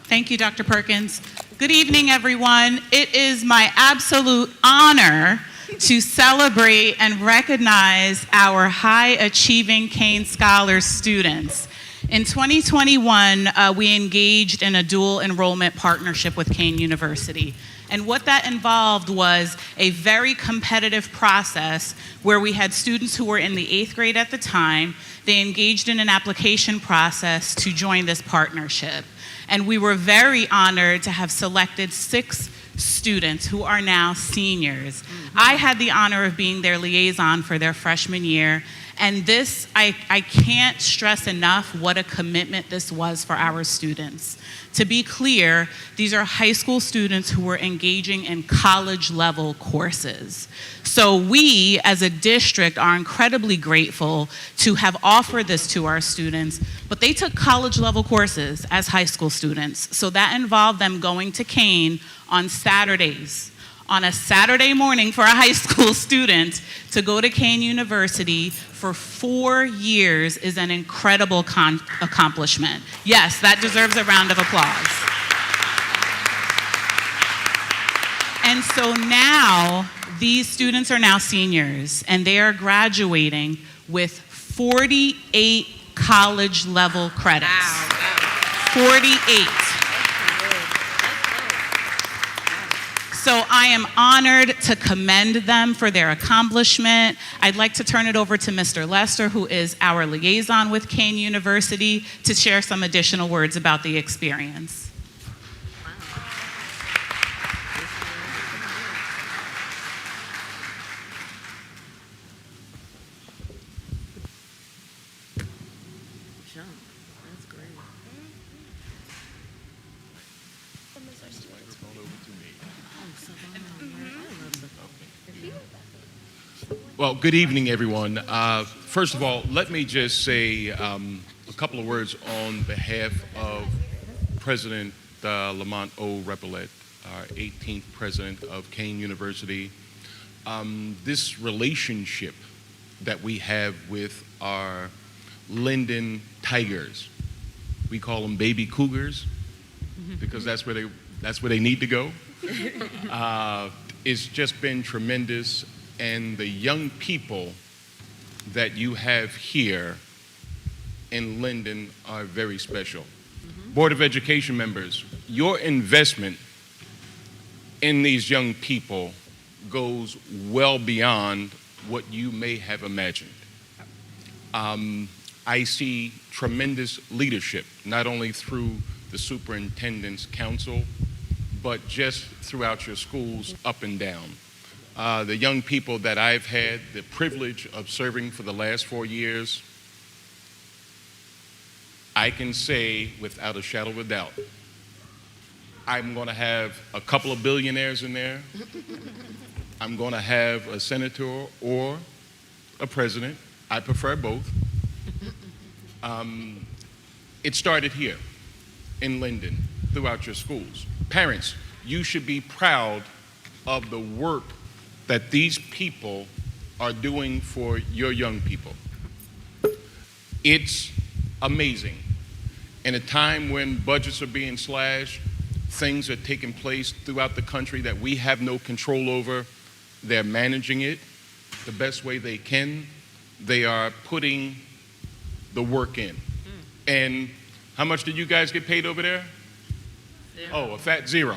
Thank you, Dr. Perkins. Good evening, everyone. It is my absolute honor to celebrate and recognize our high-achieving Kean Scholars students. In 2021, we engaged in a dual enrollment partnership with Kean University. And what that involved was a very competitive process where we had students who were in the 8th grade at the time. They engaged in an application process to join this partnership. And we were very honored to have selected 6 students who are now seniors. I had the honor of being their liaison for their freshman year. And this, I can't stress enough what a commitment this was for our students. To be clear, these are high school students who were engaging in college-level courses. So we, as a district, are incredibly grateful to have offered this to our students, but they took college-level courses as high school students. So that involved them going to Kean on Saturdays, on a Saturday morning for a high school student to go to Kane University for 4 years is an incredible accomplishment. Yes, that deserves a round of applause. And so now, these students are now seniors, and they are graduating with 48 college-level credits. Wow. 48. So I am honored to commend them for their accomplishment. I'd like to turn it over to Mr. Lester, who is our liaison with Kane University, to share some additional words about the experience. Well, good evening, everyone. First of all, let me just say a couple of words on behalf of President Lamont O. Repollet, our 18th president of Kane University. This relationship that we have with our Linden Tigers, we call them baby cougars because that's where they need to go. It's just been tremendous. And the young people that you have here in Linden are very special. Board of Education members, your investment in these young people goes well beyond what you may have imagined. I see tremendous leadership, not only through the Superintendent's Council, but just throughout your schools up and down. The young people that I've had the privilege of serving for the last 4 years, I can say without a shadow of a doubt, I'm going to have a couple of billionaires in there. I'm going to have a senator or a president. I prefer both. It started here in Linden throughout your schools. Parents, you should be proud of the work that these people are doing for your young people. It's amazing. In a time when budgets are being slashed, things are taking place throughout the country that we have no control over. They're managing it the best way they can. They are putting the work in. And how much did you guys get paid over there? Oh, a fat zero.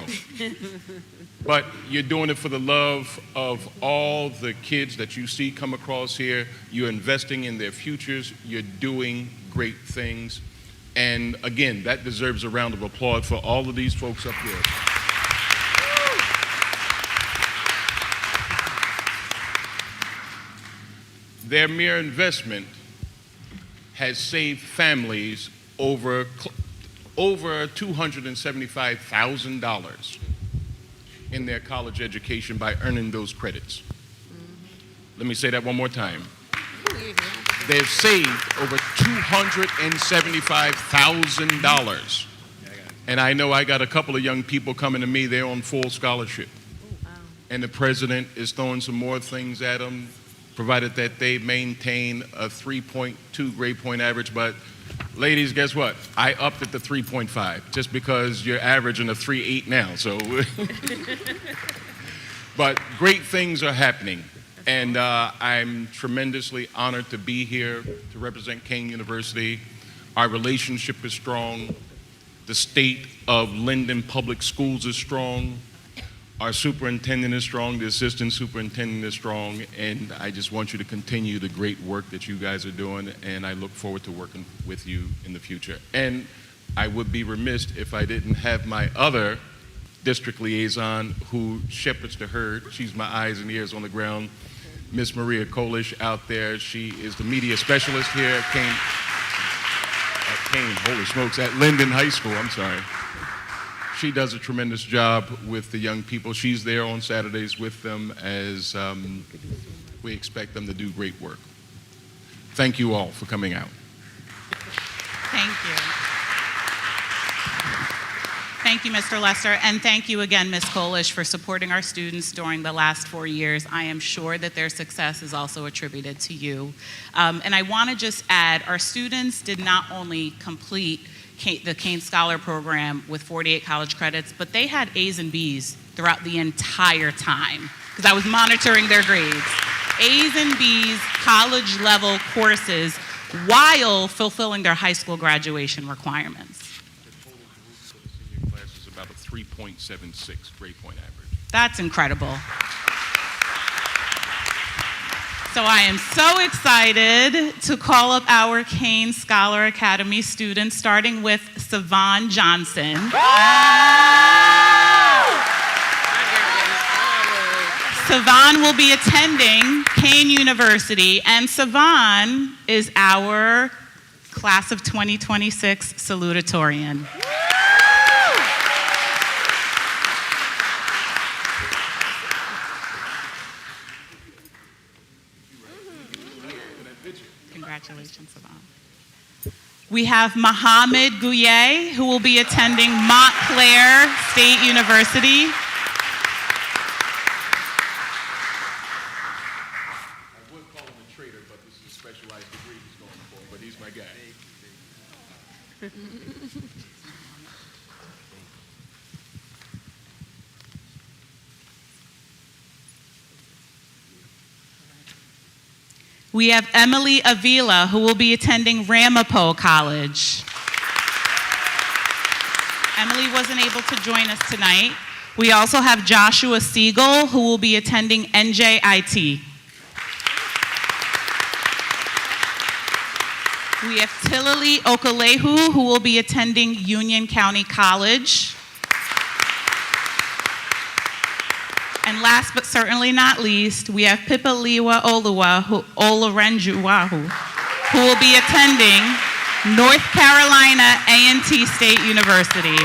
But you're doing it for the love of all the kids that you see come across here. You're investing in their futures. You're doing great things. And again, that deserves a round of applause for all of these folks up here. Their mere investment has saved families over $275,000 in their college education by earning those credits. Let me say that one more time. They've saved over $275,000. And I know I got a couple of young people coming to me, they're on full scholarship. And the president is throwing some more things at them, provided that they maintain a 3.2 grade point average. But ladies, guess what? I upped it to 3.5 just because you're averaging a 3.8 now. So, but great things are happening. And I'm tremendously honored to be here to represent Kane University. Our relationship is strong. The state of Linden Public Schools is strong. Our superintendent is strong. The assistant superintendent is strong. And I just want you to continue the great work that you guys are doing. And I look forward to working with you in the future. And I would be remiss if I didn't have my other district liaison who shepherds the herd. She's my eyes and ears on the ground. Miss Maria Kolish out there. She is the media specialist here at holy smokes, at Linden High School, I'm sorry. She does a tremendous job with the young people. She's there on Saturdays with them as we expect them to do great work. Thank you all for coming out. Thank you. Thank you, Mr. Lester, and thank you again, Ms. Kolish, for supporting our students during the last 4 years. I am sure that their success is also attributed to you. And I want to just add, our students did not only complete the Kane Scholar Program with 48 college credits, but they had A's and B's throughout the entire time, because I was monitoring their grades. A's and B's, college-level courses, while fulfilling their high school graduation requirements. Class is about a 3.76 grade point average. That's incredible. So I am so excited to call up our Kane Scholar Academy students, starting with Savon Johnson. Savon will be attending Kane University, and Savon is our class of 2026 salutatorian. Congratulations, Savon. We have Mohamed Gouye, who will be attending Montclair State University. I would call him a traitor, but this is a specialized degree he's going for, but he's my guy. We have Emily Avila, who will be attending Ramapo College. Emily wasn't able to join us tonight. We also have Joshua Siegel, who will be attending NJIT. We have Tilali Okalehu, who will be attending Union County College. And last but certainly not least, we have Pipaliwa Olarenjuwahu, who will be attending North Carolina A&T State University.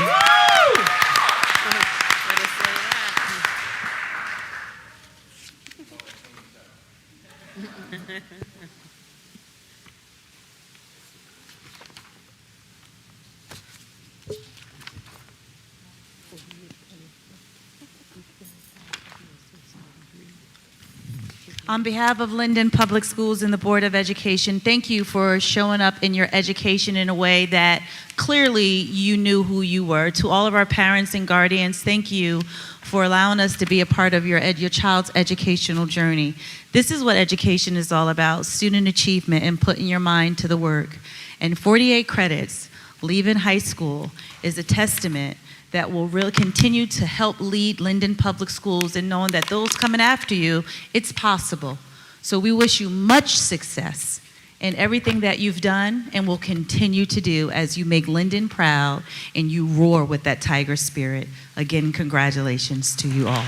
On behalf of Linden Public Schools and the Board of Education, thank you for showing up in your education in a way that clearly you knew who you were. To all of our parents and guardians, thank you for allowing us to be a part of your child's educational journey. This is what education is all about, student achievement and putting your mind to the work. And 48 credits, leaving high school, is a testament that will really continue to help lead Linden Public Schools in knowing that those coming after you, it's possible. So we wish you much success in everything that you've done and will continue to do as you make Linden proud and you roar with that tiger spirit. Again, congratulations to you all.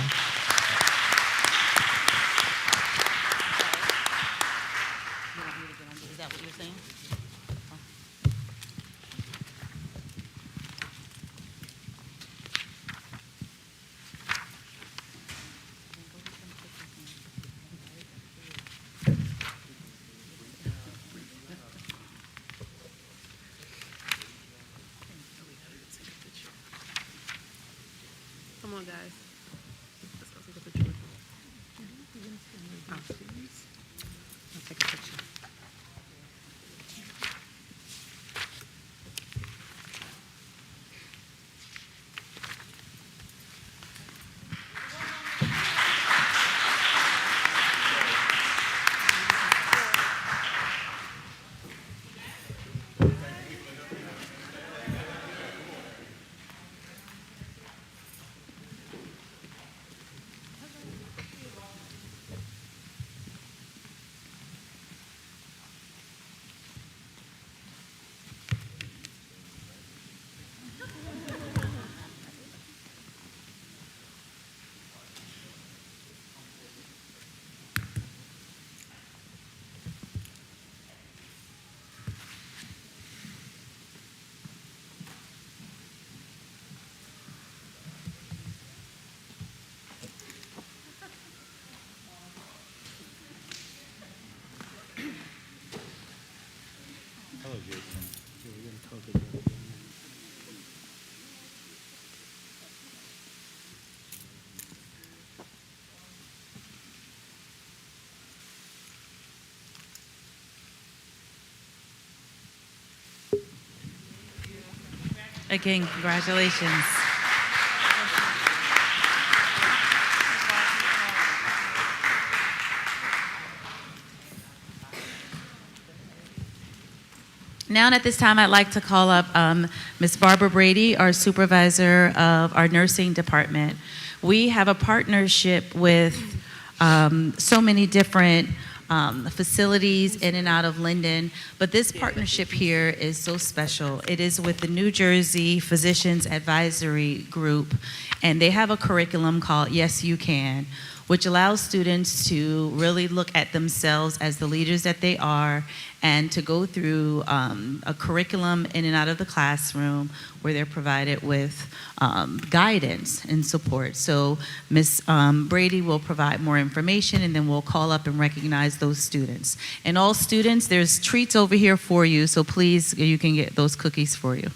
Is that what you're saying? Come on, guys. Let's go take a picture with them. Oh. I'll take a picture. Again, congratulations. Now, at this time, I'd like to call up Ms. Barbara Brady, our supervisor of our nursing department. We have a partnership with so many different facilities in and out of Linden, but this partnership here is so special. It is with the New Jersey Physicians Advisory Group, and they have a curriculum called Yes You Can, which allows students to really look at themselves as the leaders that they are and to go through a curriculum in and out of the classroom where they're provided with guidance and support. So Ms. Brady will provide more information, and then we'll call up and recognize those students. And all students, there's treats over here for you, so please, you can get those cookies for you.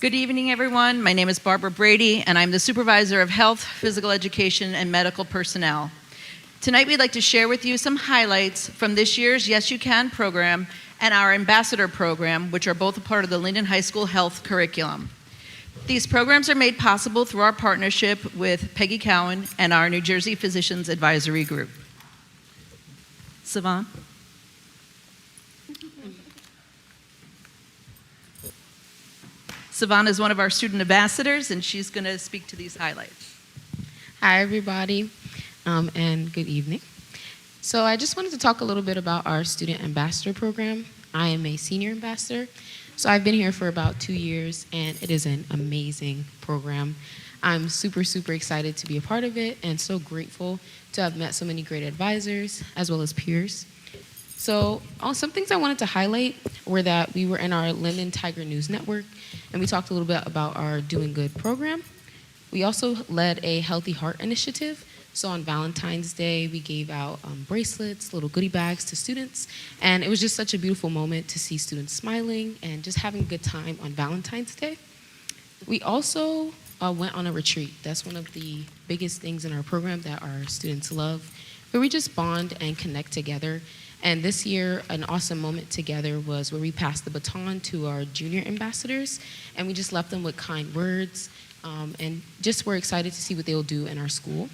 Good evening, everyone. My name is Barbara Brady, and I'm the Supervisor of Health, Physical Education, and Medical Personnel. Tonight, we'd like to share with you some highlights from this year's Yes You Can program and our Ambassador program, which are both a part of the Linden High School Health curriculum. These programs are made possible through our partnership with Peggy Cowan and our New Jersey Physicians Advisory Group. Savon? Savannah is one of our student ambassadors, and she's going to speak to these highlights. Hi, everybody, and good evening. So I just wanted to talk a little bit about our student ambassador program. I am a senior ambassador, so I've been here for about 2 years, and it is an amazing program. I'm super, super excited to be a part of it, and so grateful to have met so many great advisors, as well as peers. So some things I wanted to highlight were that we were in our Linden Tiger News Network, and we talked a little bit about our Doing Good program. We also led a Healthy Heart initiative. So on Valentine's Day, we gave out bracelets, little goodie bags to students, and it was just such a beautiful moment to see students smiling and just having a good time on Valentine's Day. We also went on a retreat. That's one of the biggest things in our program that our students love, where we just bond and connect together. And this year, an awesome moment together was where we passed the baton to our junior ambassadors, and we just left them with kind words, and just we're excited to see what they'll do in our school.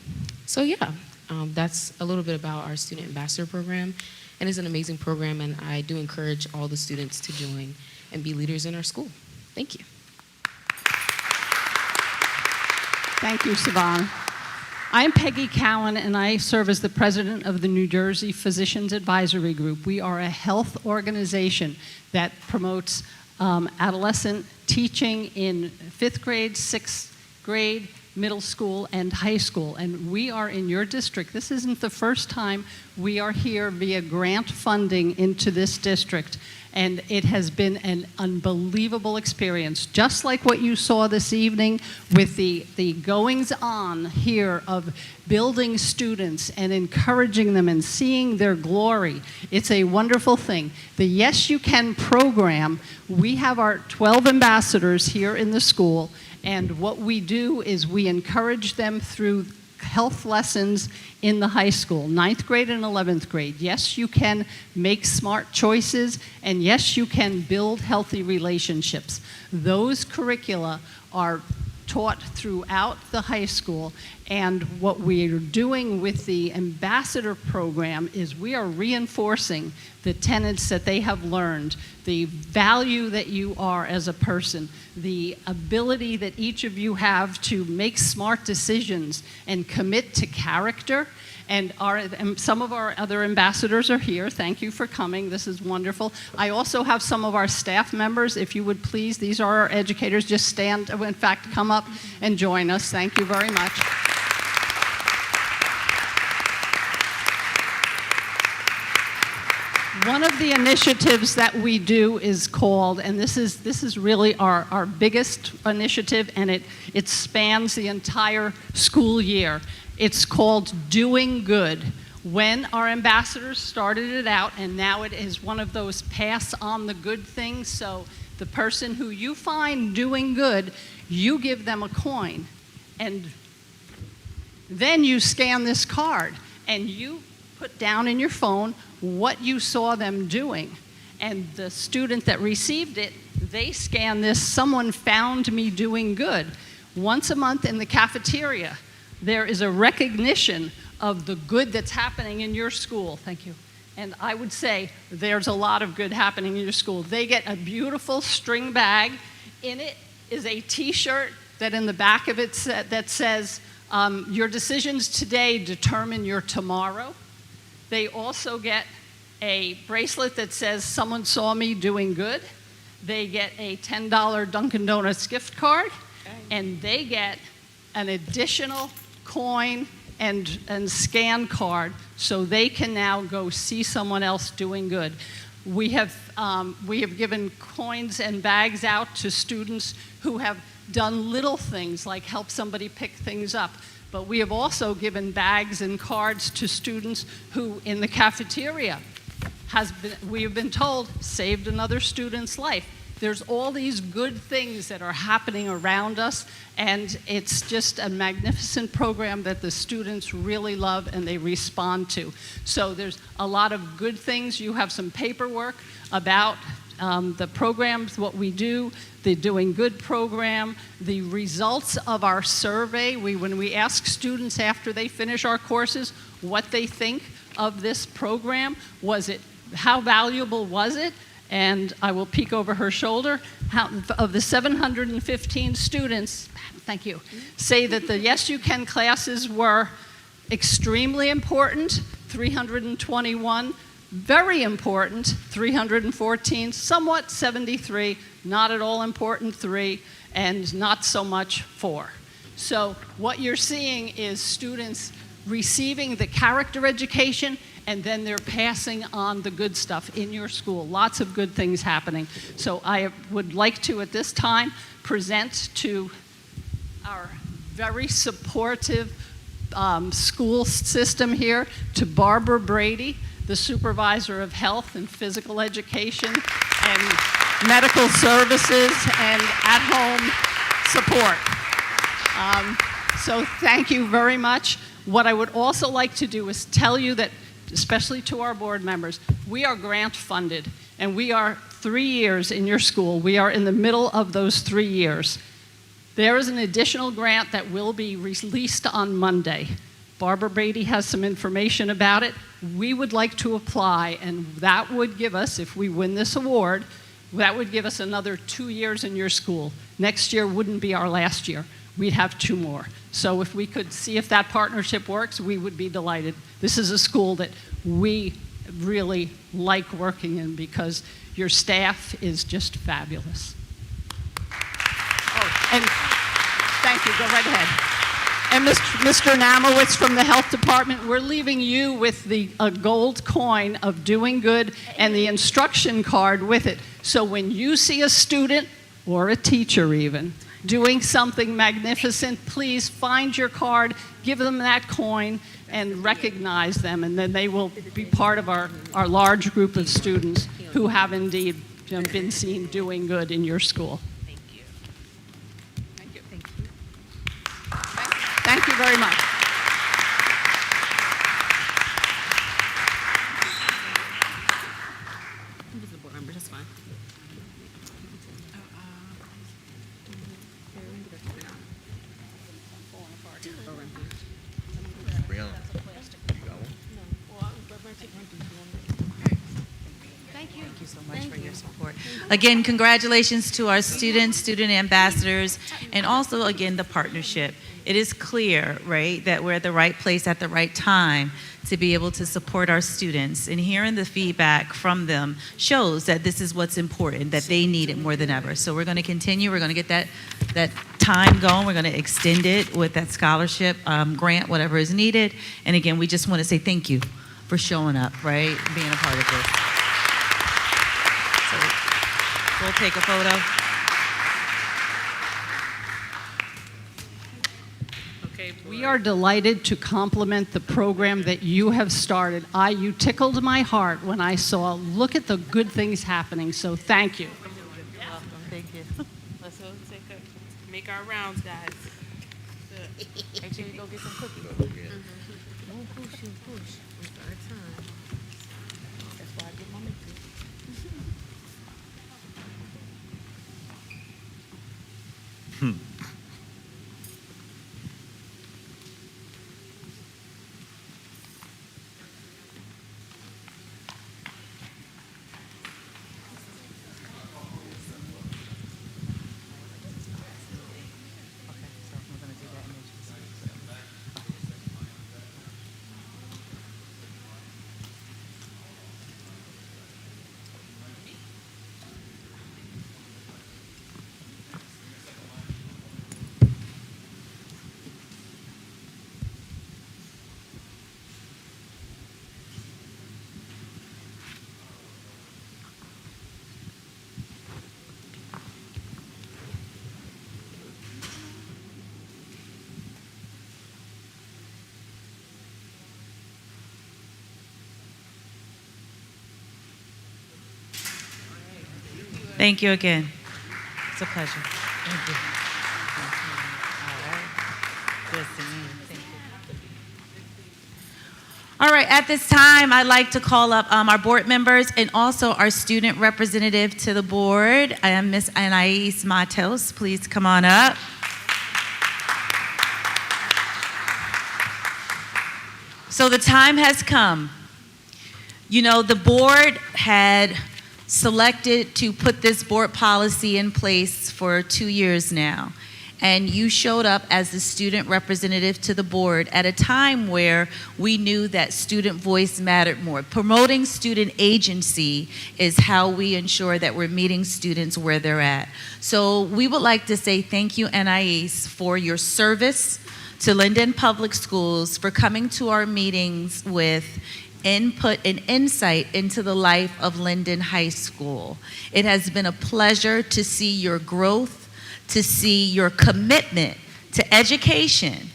So yeah, that's a little bit about our student ambassador program, and it's an amazing program, and I do encourage all the students to join and be leaders in our school. Thank you. Thank you, Savannah. I'm Peggy Cowan, and I serve as the president of the New Jersey Physicians Advisory Group. We are a health organization that promotes adolescent teaching in 5th grade, 6th grade, middle school, and high school. And we are in your district. This isn't the first time we are here via grant funding into this district. And it has been an unbelievable experience, just like what you saw this evening with the goings-on here of building students and encouraging them and seeing their glory. It's a wonderful thing. The Yes You Can program, we have our 12 ambassadors here in the school, and what we do is we encourage them through health lessons in the high school, 9th grade and 11th grade. Yes, you can make smart choices, and yes, you can build healthy relationships. Those curricula are taught throughout the high school, and what we are doing with the ambassador program is we are reinforcing the tenets that they have learned, the value that you are as a person, the ability that each of you have to make smart decisions and commit to character. And some of our other ambassadors are here. Thank you for coming. This is wonderful. I also have some of our staff members. If you would please, these are our educators. Just stand, in fact, come up and join us. Thank you very much. One of the initiatives that we do is called, and this is really our biggest initiative, and it spans the entire school year. It's called Doing Good. When our ambassadors started it out, and now it is one of those pass on the good things, so the person who you find doing good, you give them a coin, and then you scan this card, and you put down in your phone what you saw them doing. And the student that received it, they scan this, someone found me doing good. Once a month in the cafeteria, there is a recognition of the good that's happening in your school. Thank you. And I would say there's a lot of good happening in your school. They get a beautiful string bag. In it is a T-shirt that in the back of it that says, your decisions today determine your tomorrow. They also get a bracelet that says, someone saw me doing good. They get a $10 Dunkin' Donuts gift card, and they get an additional coin and scan card so they can now go see someone else doing good. We have given coins and bags out to students who have done little things like help somebody pick things up. But we have also given bags and cards to students who in the cafeteria we have been told saved another student's life. There's all these good things that are happening around us, and it's just a magnificent program that the students really love and they respond to. So there's a lot of good things. You have some paperwork about the programs, what we do, the Doing Good program, the results of our survey. When we ask students after they finish our courses what they think of this program, how valuable was it? And I will peek over her shoulder. Of the 715 students, thank you, say that the Yes You Can classes were extremely important, 321, very important, 314, somewhat 73, not at all important, 3, and not so much 4. So what you're seeing is students receiving the character education, and then they're passing on the good stuff in your school. Lots of good things happening. So I would like to, at this time, present to our very supportive school system here, to Barbara Brady, the Supervisor of Health and Physical Education and Medical Services and at-home support. So thank you very much. What I would also like to do is tell you that, especially to our board members, we are grant funded, and we are 3 years in your school. We are in the middle of those 3 years. There is an additional grant that will be released on Monday. Barbara Brady has some information about it. We would like to apply, and that would give us, if we win this award, that would give us another 2 years in your school. Next year wouldn't be our last year. We'd have 2 more. So if we could see if that partnership works, we would be delighted. This is a school that we really like working in because your staff is just fabulous. Oh, and thank you, go right ahead. And Mr. Namowitz from the Health Department, we're leaving you with a gold coin of Doing Good and the instruction card with it. So when you see a student, or a teacher even, doing something magnificent, please find your card, give them that coin, and recognize them, and then they will be part of our large group of students who have indeed been seen doing good in your school. Thank you. Thank you. Thank you. Thank you very much. That's fine. Thank you so much for your support. Again, congratulations to our students, student ambassadors, and also, again, the partnership. It is clear, right, that we're at the right place at the right time to be able to support our students. And hearing the feedback from them shows that this is what's important, that they need it more than ever. So we're going to continue. We're going to get that time going. We're going to extend it with that scholarship, grant, whatever is needed. And again, we just want to say thank you for showing up, right, being a part of this. So we'll take a photo. We are delighted to compliment the program that you have started. You tickled my heart when I saw, look at the good things happening, so thank you. Thank you. Let's make our rounds, guys. Good. Make sure you go get some cookies. Don't push and push. It's our time. That's why I get my makeup. Thank you again. It's a pleasure. Thank you. All right, at this time, I'd like to call up our board members and also our student representative to the board. I am Miss Anais Matos. Please come on up. So the time has come. You know, the board had selected to put this board policy in place for 2 years now. And you showed up as the student representative to the board at a time where we knew that student voice mattered more. Promoting student agency is how we ensure that we're meeting students where they're at. So we would like to say thank you, Anais, for your service to Linden Public Schools, for coming to our meetings with input and insight into the life of Linden High School. It has been a pleasure to see your growth, to see your commitment to education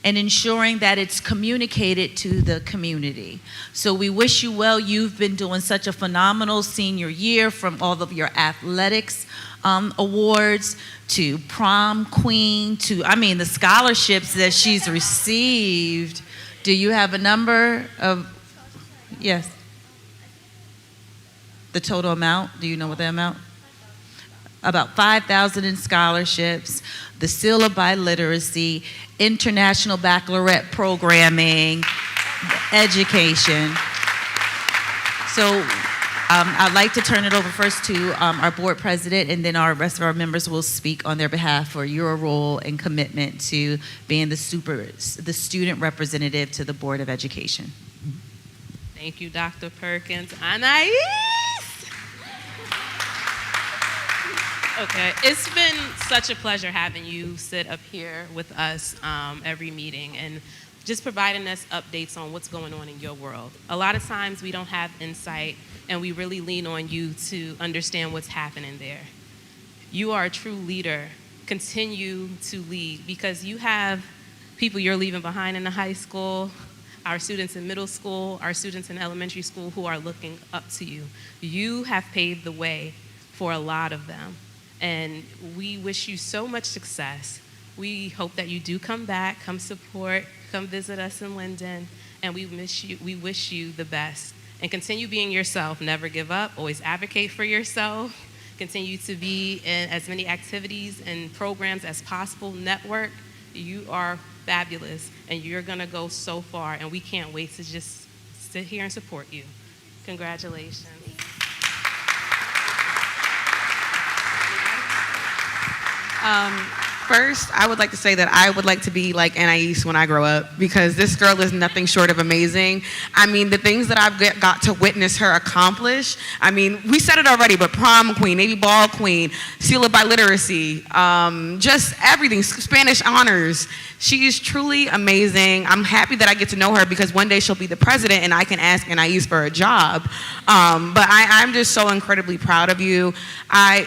and ensuring that it's communicated to the community. So we wish you well. You've been doing such a phenomenal senior year, from all of your athletics awards to prom queen to, the scholarships that she's received. Do you have a number of? Yes. The total amount, do you know what the amount? About 5,000 in scholarships, the seal of biliteracy, international baccalaureate programming, education. So I'd like to turn it over first to our board president, and then our rest of our members will speak on their behalf for your role and commitment to being the student representative to the Board of Education. Thank you, Dr. Perkins. Anais! Okay, it's been such a pleasure having you sit up here with us every meeting and just providing us updates on what's going on in your world. A lot of times we don't have insight, and we really lean on you to understand what's happening there. You are a true leader. Continue to lead, because you have people you're leaving behind in the high school, our students in middle school, our students in elementary school who are looking up to you. You have paved the way for a lot of them, and we wish you so much success. We hope that you do come back, come support, come visit us in Linden, and we wish you the best. And continue being yourself. Never give up. Always advocate for yourself. Continue to be in as many activities and programs as possible. Network. You are fabulous, and you're going to go so far, and we can't wait to just sit here and support you. Congratulations. First, I would like to say that I would like to be like Anais when I grow up, because this girl is nothing short of amazing. The things that I've got to witness her accomplish, we said it already, but prom queen, Navy ball queen, seal of biliteracy, just everything, Spanish honors. She is truly amazing. I'm happy that I get to know her, because one day she'll be the president and I can ask Anais for a job. But I'm just so incredibly proud of you.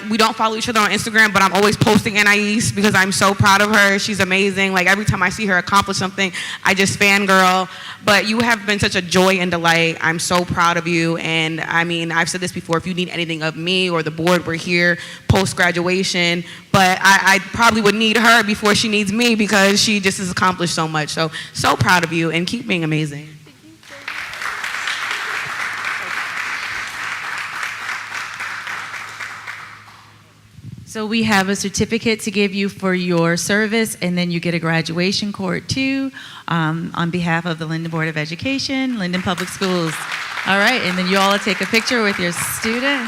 We don't follow each other on Instagram, but I'm always posting Anais, because I I'm so proud of her. She's amazing. Like every time I see her accomplish something, I just fangirl. But you have been such a joy and delight. I'm so proud of you. And I mean, I've said this before, if you need anything of me or the board, we're here post-graduation. But I probably would need her before she needs me because she just has accomplished so much. So proud of you and keep being amazing. So we have a certificate to give you for your service, and then you get a graduation cord too, on behalf of the Linden Board of Education, Linden Public Schools. All right, and then you all take a picture with your student.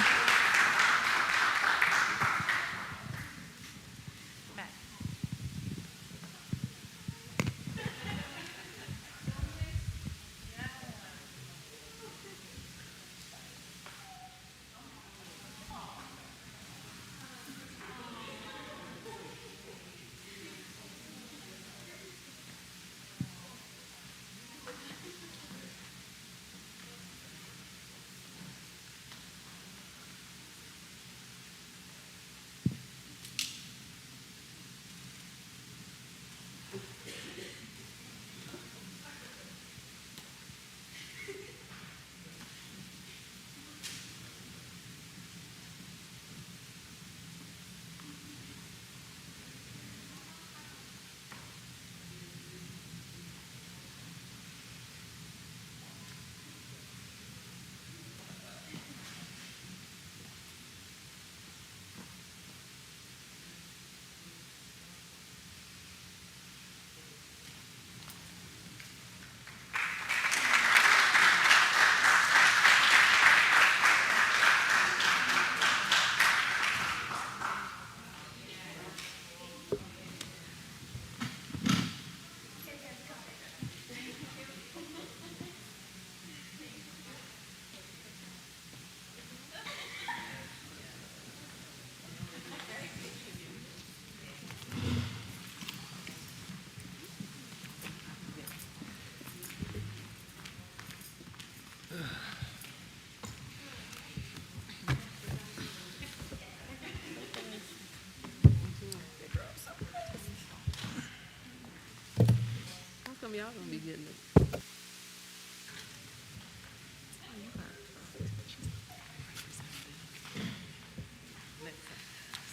Y'all gonna be getting it.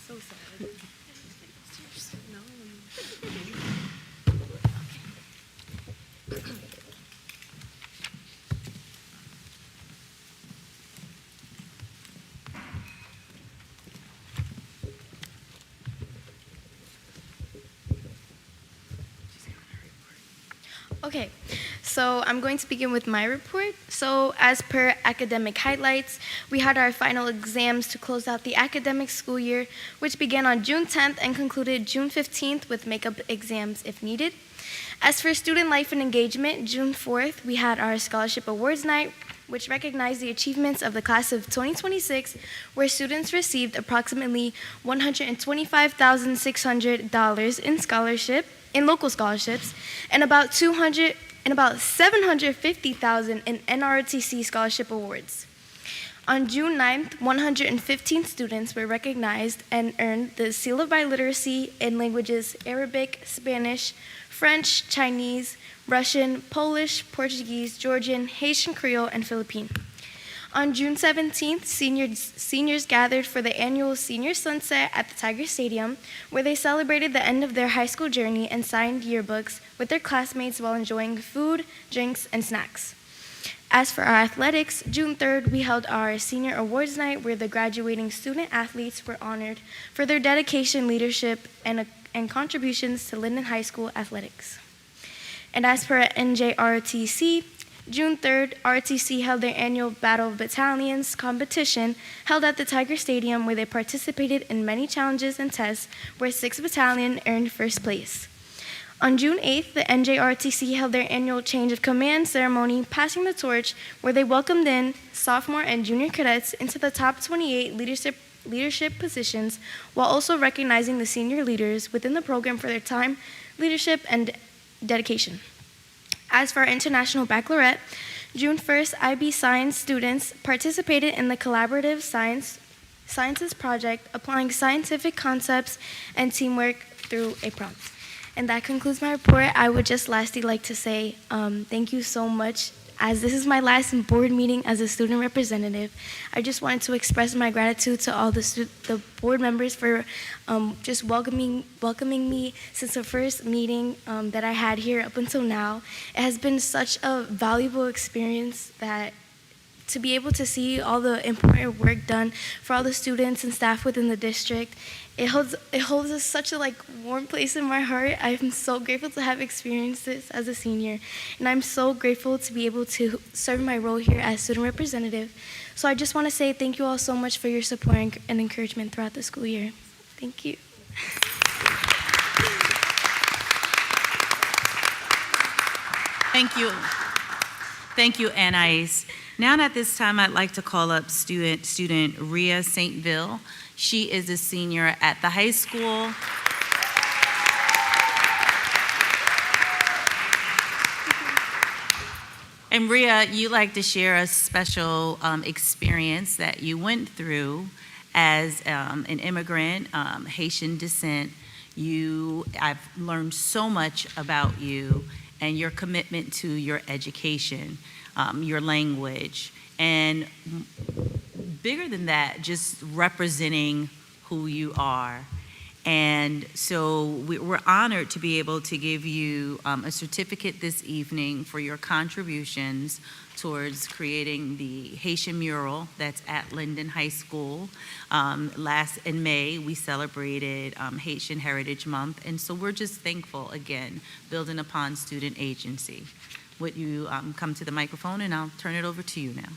So sad. No. Okay, so I'm going to begin with my report. So as per academic highlights, we had our final exams to close out the academic school year, which began on June 10th and concluded June 15th with makeup exams if needed. As for student life and engagement, June 4th, we had our scholarship awards night, which recognized the achievements of the class of 2026, where students received approximately $125,600 in local scholarships, and about $750,000 in NRTC scholarship awards. On June 9th, 115 students were recognized and earned the Seal of Biliteracy in languages Arabic, Spanish, French, Chinese, Russian, Polish, Portuguese, Georgian, Haitian Creole, and Philippine. On June 17th, seniors gathered for the annual Senior Sunset at the Tiger Stadium, where they celebrated the end of their high school journey and signed yearbooks with their classmates while enjoying food, drinks, and snacks. As for our athletics, June 3rd, we held our Senior Awards Night, where the graduating student athletes were honored for their dedication, leadership, and contributions to Linden High School athletics. And as for NJRTC, June 3rd, RTC held their annual Battle of Battalions competition held at the Tiger Stadium, where they participated in many challenges and tests, where 6th Battalion earned first place. On June 8th, the NJRTC held their annual Change of Command ceremony, passing the torch, where they welcomed in sophomore and junior cadets into the top 28 leadership positions, while also recognizing the senior leaders within the program for their time, leadership, and dedication. As for our International Baccalaureate, June 1st, IB Science students participated in the Collaborative Sciences project, applying scientific concepts and teamwork through a prompt. And that concludes my report. I would just lastly like to say thank you so much. As this is my last board meeting as a student representative, I just wanted to express my gratitude to all the board members for just welcoming me since the first meeting that I had here up until now. It has been such a valuable experience that to be able to see all the important work done for all the students and staff within the district, it holds such a warm place in my heart. I'm so grateful to have experienced this as a senior, and I'm so grateful to be able to serve my role here as student representative. So I just want to say thank you all so much for your support and encouragement throughout the school year. Thank you. Thank you. Thank you, Anais. Now at this time, I'd like to call up student Rhea Saintville. She is a senior at the high school. And Rhea, you'd like to share a special experience that you went through as an immigrant, Haitian descent. I've learned so much about you and your commitment to your education, your language, and bigger than that, just representing who you are. And so we're honored to be able to give you a certificate this evening for your contributions towards creating the Haitian mural that's at Linden High School. In May, we celebrated Haitian Heritage Month, and so we're just thankful, again, building upon student agency. Would you come to the microphone, and I'll turn it over to you now.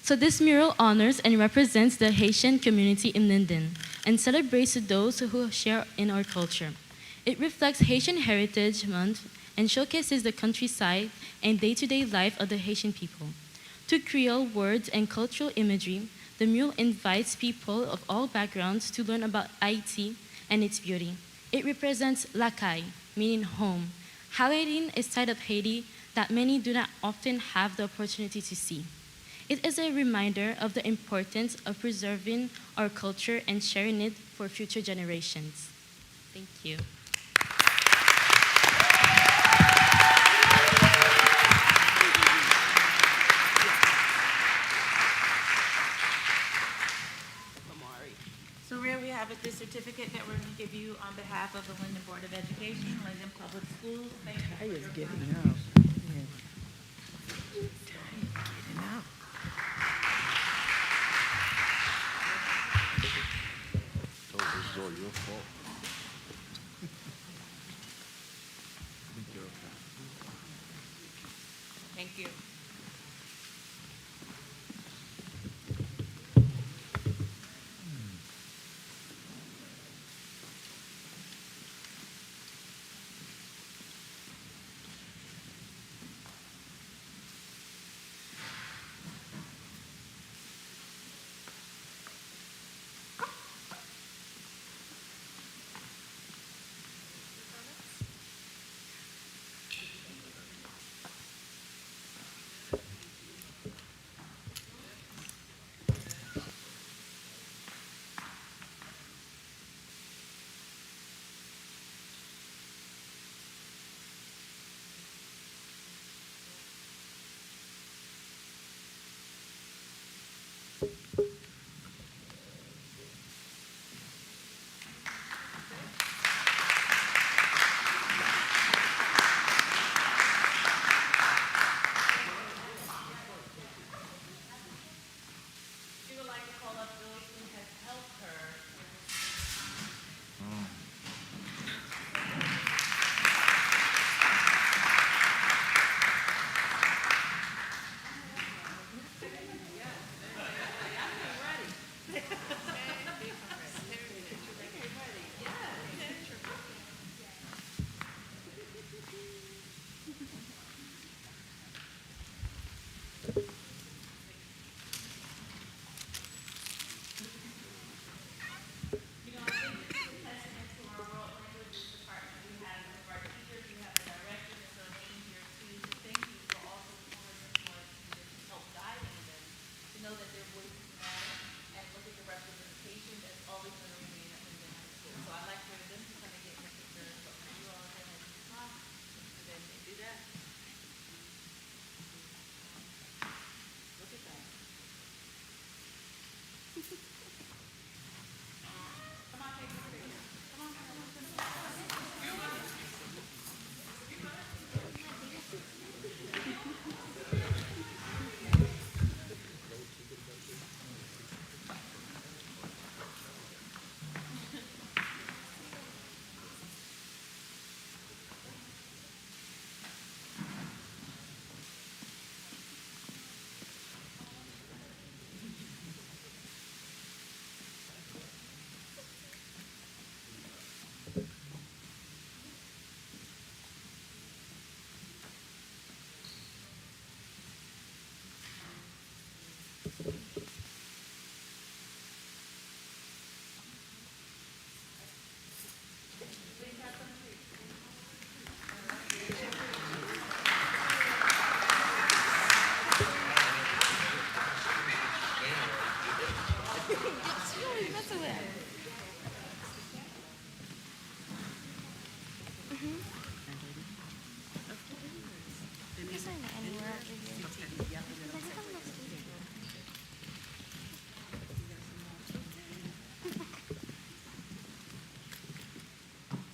So this mural honors and represents the Haitian community in Linden and celebrates those who share in our culture. It reflects Haitian Heritage Month and showcases the countryside and day-to-day life of the Haitian people. Through Creole words and cultural imagery, the mural invites people of all backgrounds to learn about Haiti and its beauty. It represents Lakai, meaning home, highlighting a side of Haiti that many do not often have the opportunity to see. It is a reminder of the importance of preserving our culture and sharing it for future generations. Thank you. So Rhea, we have the certificate that we're going to give you on behalf of the Linden Board of Education, Linden Public Schools. Thank you. I was getting out. It's all your fault. Thank you.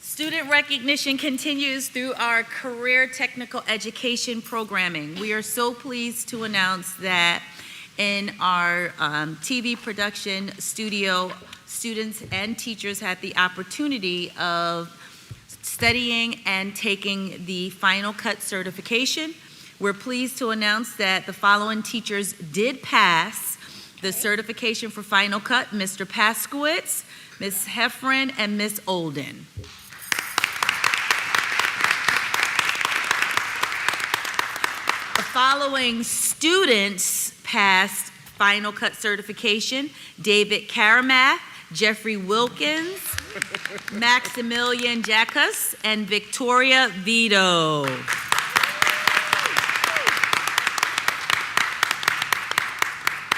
Student recognition continues through our career technical education programming. We are so pleased to announce that in our TV production studio, students and teachers had the opportunity of studying and taking the Final Cut certification. We're pleased to announce that the following teachers did pass the certification for Final Cut: Mr. Paskowitz, Ms. Heffron, and Ms. Olden. The following students passed Final Cut certification: David Karamath, Jeffrey Wilkins, Maximilian Jackas, and Victoria Vito.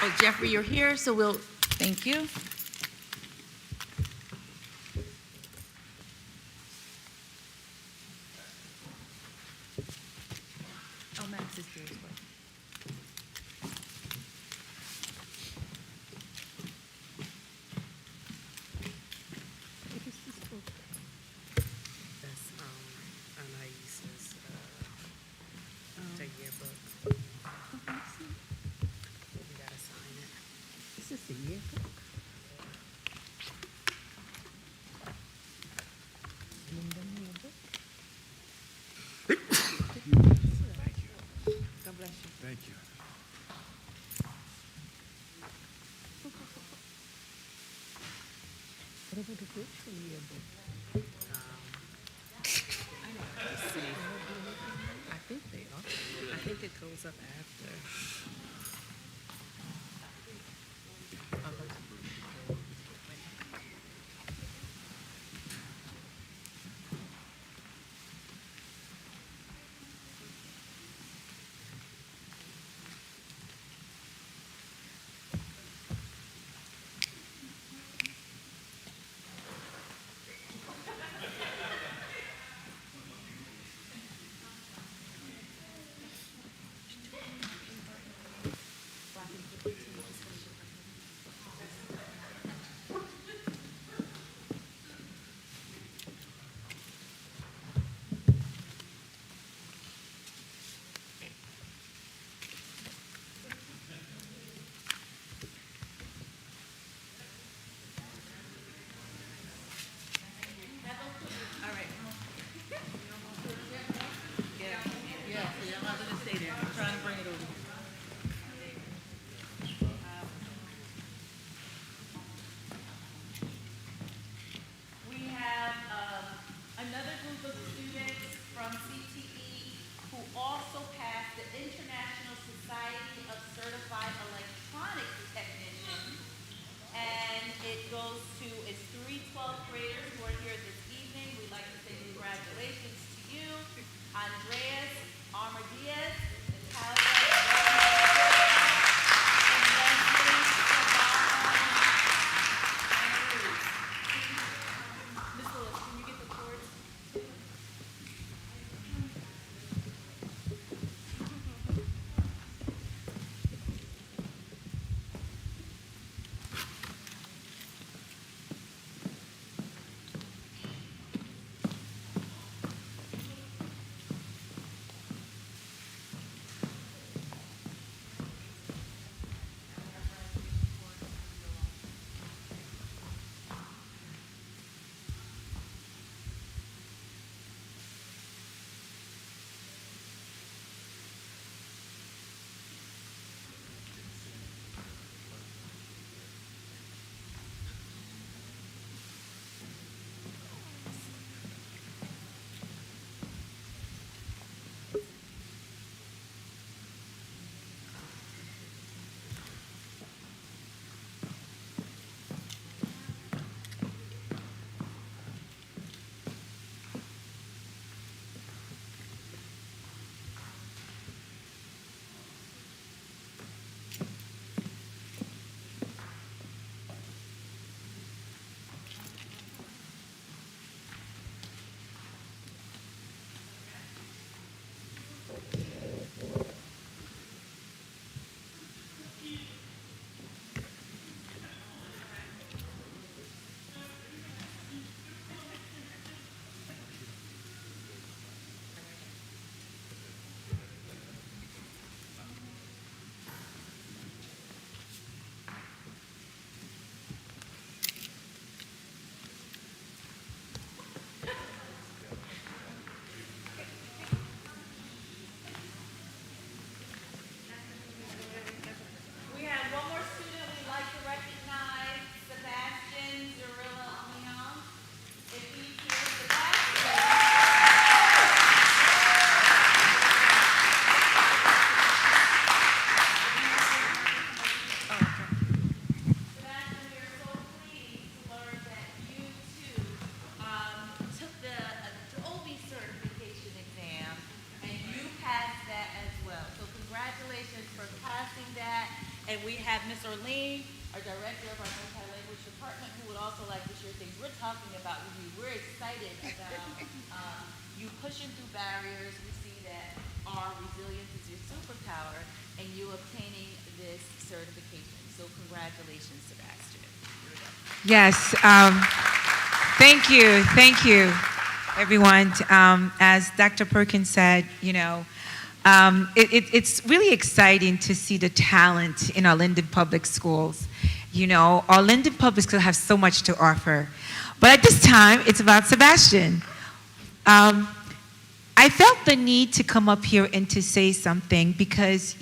Oh, Jeffrey, you're here, so thank you. Oh, Max is here as well. That's Anaisa's yearbook. We gotta sign it. This is the yearbook. Linden yearbook. God bless you. Thank you. What about the virtual yearbook? Let's see. I think they are. I think it goes up after. Orlean, our director of our multi-language department, who would also like to share things we're talking about with you. We're excited about you pushing through barriers. We see that our resilience is your superpower, and you obtaining this certification. So congratulations, Sebastian. Yes. Thank you, everyone. As Dr. Perkins said, it's really exciting to see the talent in our Linden Public Schools. Our Linden Public Schools have so much to offer. But at this time, it's about Sebastian. I felt the need to come up here and to say something because,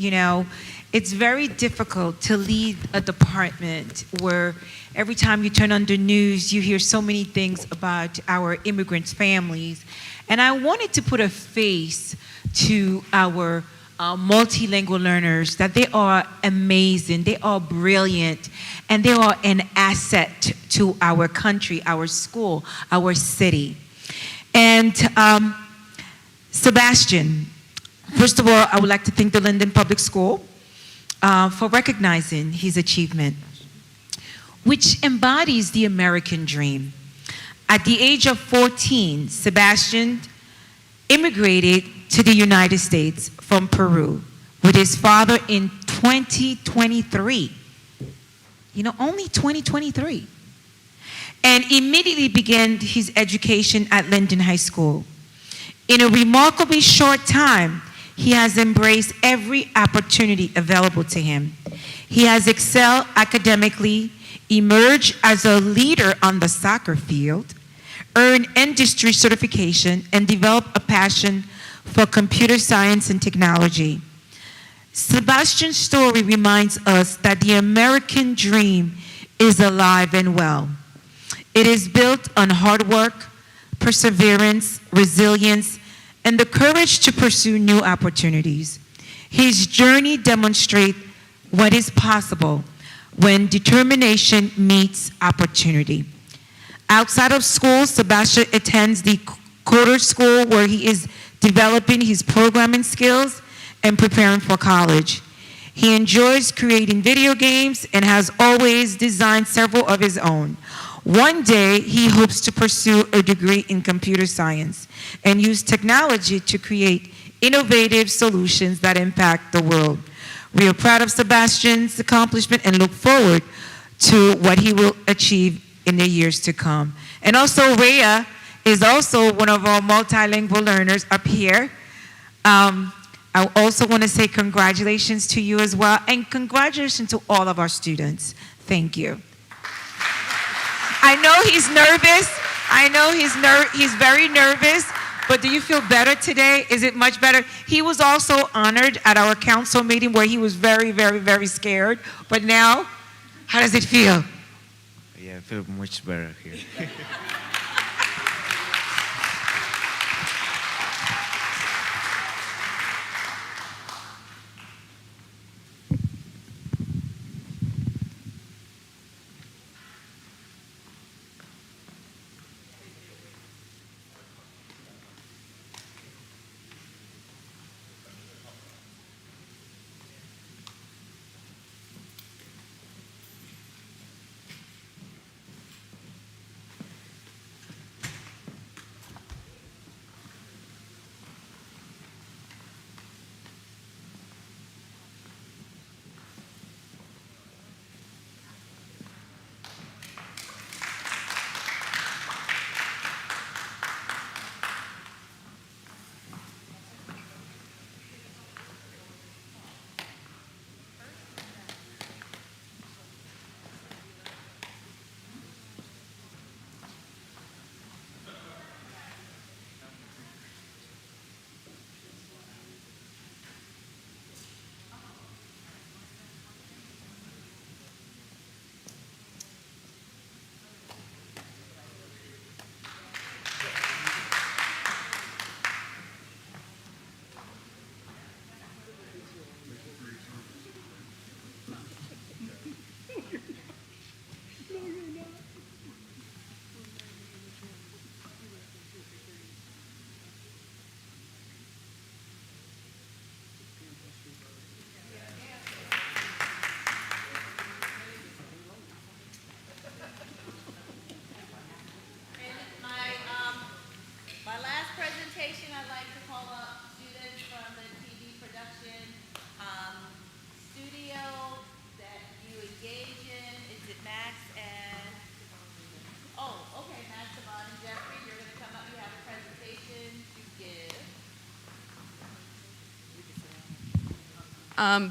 it's very difficult to lead a department where every time you turn on the news, you hear so many things about our immigrants' families. And I wanted to put a face to our multilingual learners, that they are amazing, they are brilliant, and they are an asset to our country, our school, our city. And Sebastian, first of all, I would like to thank the Linden Public School for recognizing his achievement, which embodies the American dream. At the age of 14, Sebastian immigrated to the United States from Peru with his father in 2023. Only 2023. And immediately began his education at Linden High School. In a remarkably short time, he has embraced every opportunity available to him. He has excelled academically, emerged as a leader on the soccer field, earned industry certification, and developed a passion for computer science and technology. Sebastian's story reminds us that the American dream is alive and well. It is built on hard work, perseverance, resilience, and the courage to pursue new opportunities. His journey demonstrates what is possible when determination meets opportunity. Outside of school, Sebastian attends the Coder School, where he is developing his programming skills and preparing for college. He enjoys creating video games and has always designed several of his own. One day, he hopes to pursue a degree in computer science and use technology to create innovative solutions that impact the world. We are proud of Sebastian's accomplishment and look forward to what he will achieve in the years to come. And also, Rhea is also one of our multilingual learners up here. I also want to say congratulations to you as well, and congratulations to all of our students. Thank you. I know he's nervous. I know he's very nervous, but do you feel better today? Is it much better? He was also honored at our council meeting where he was very, very, very scared. But now, how does it feel? Yeah, I feel much better here.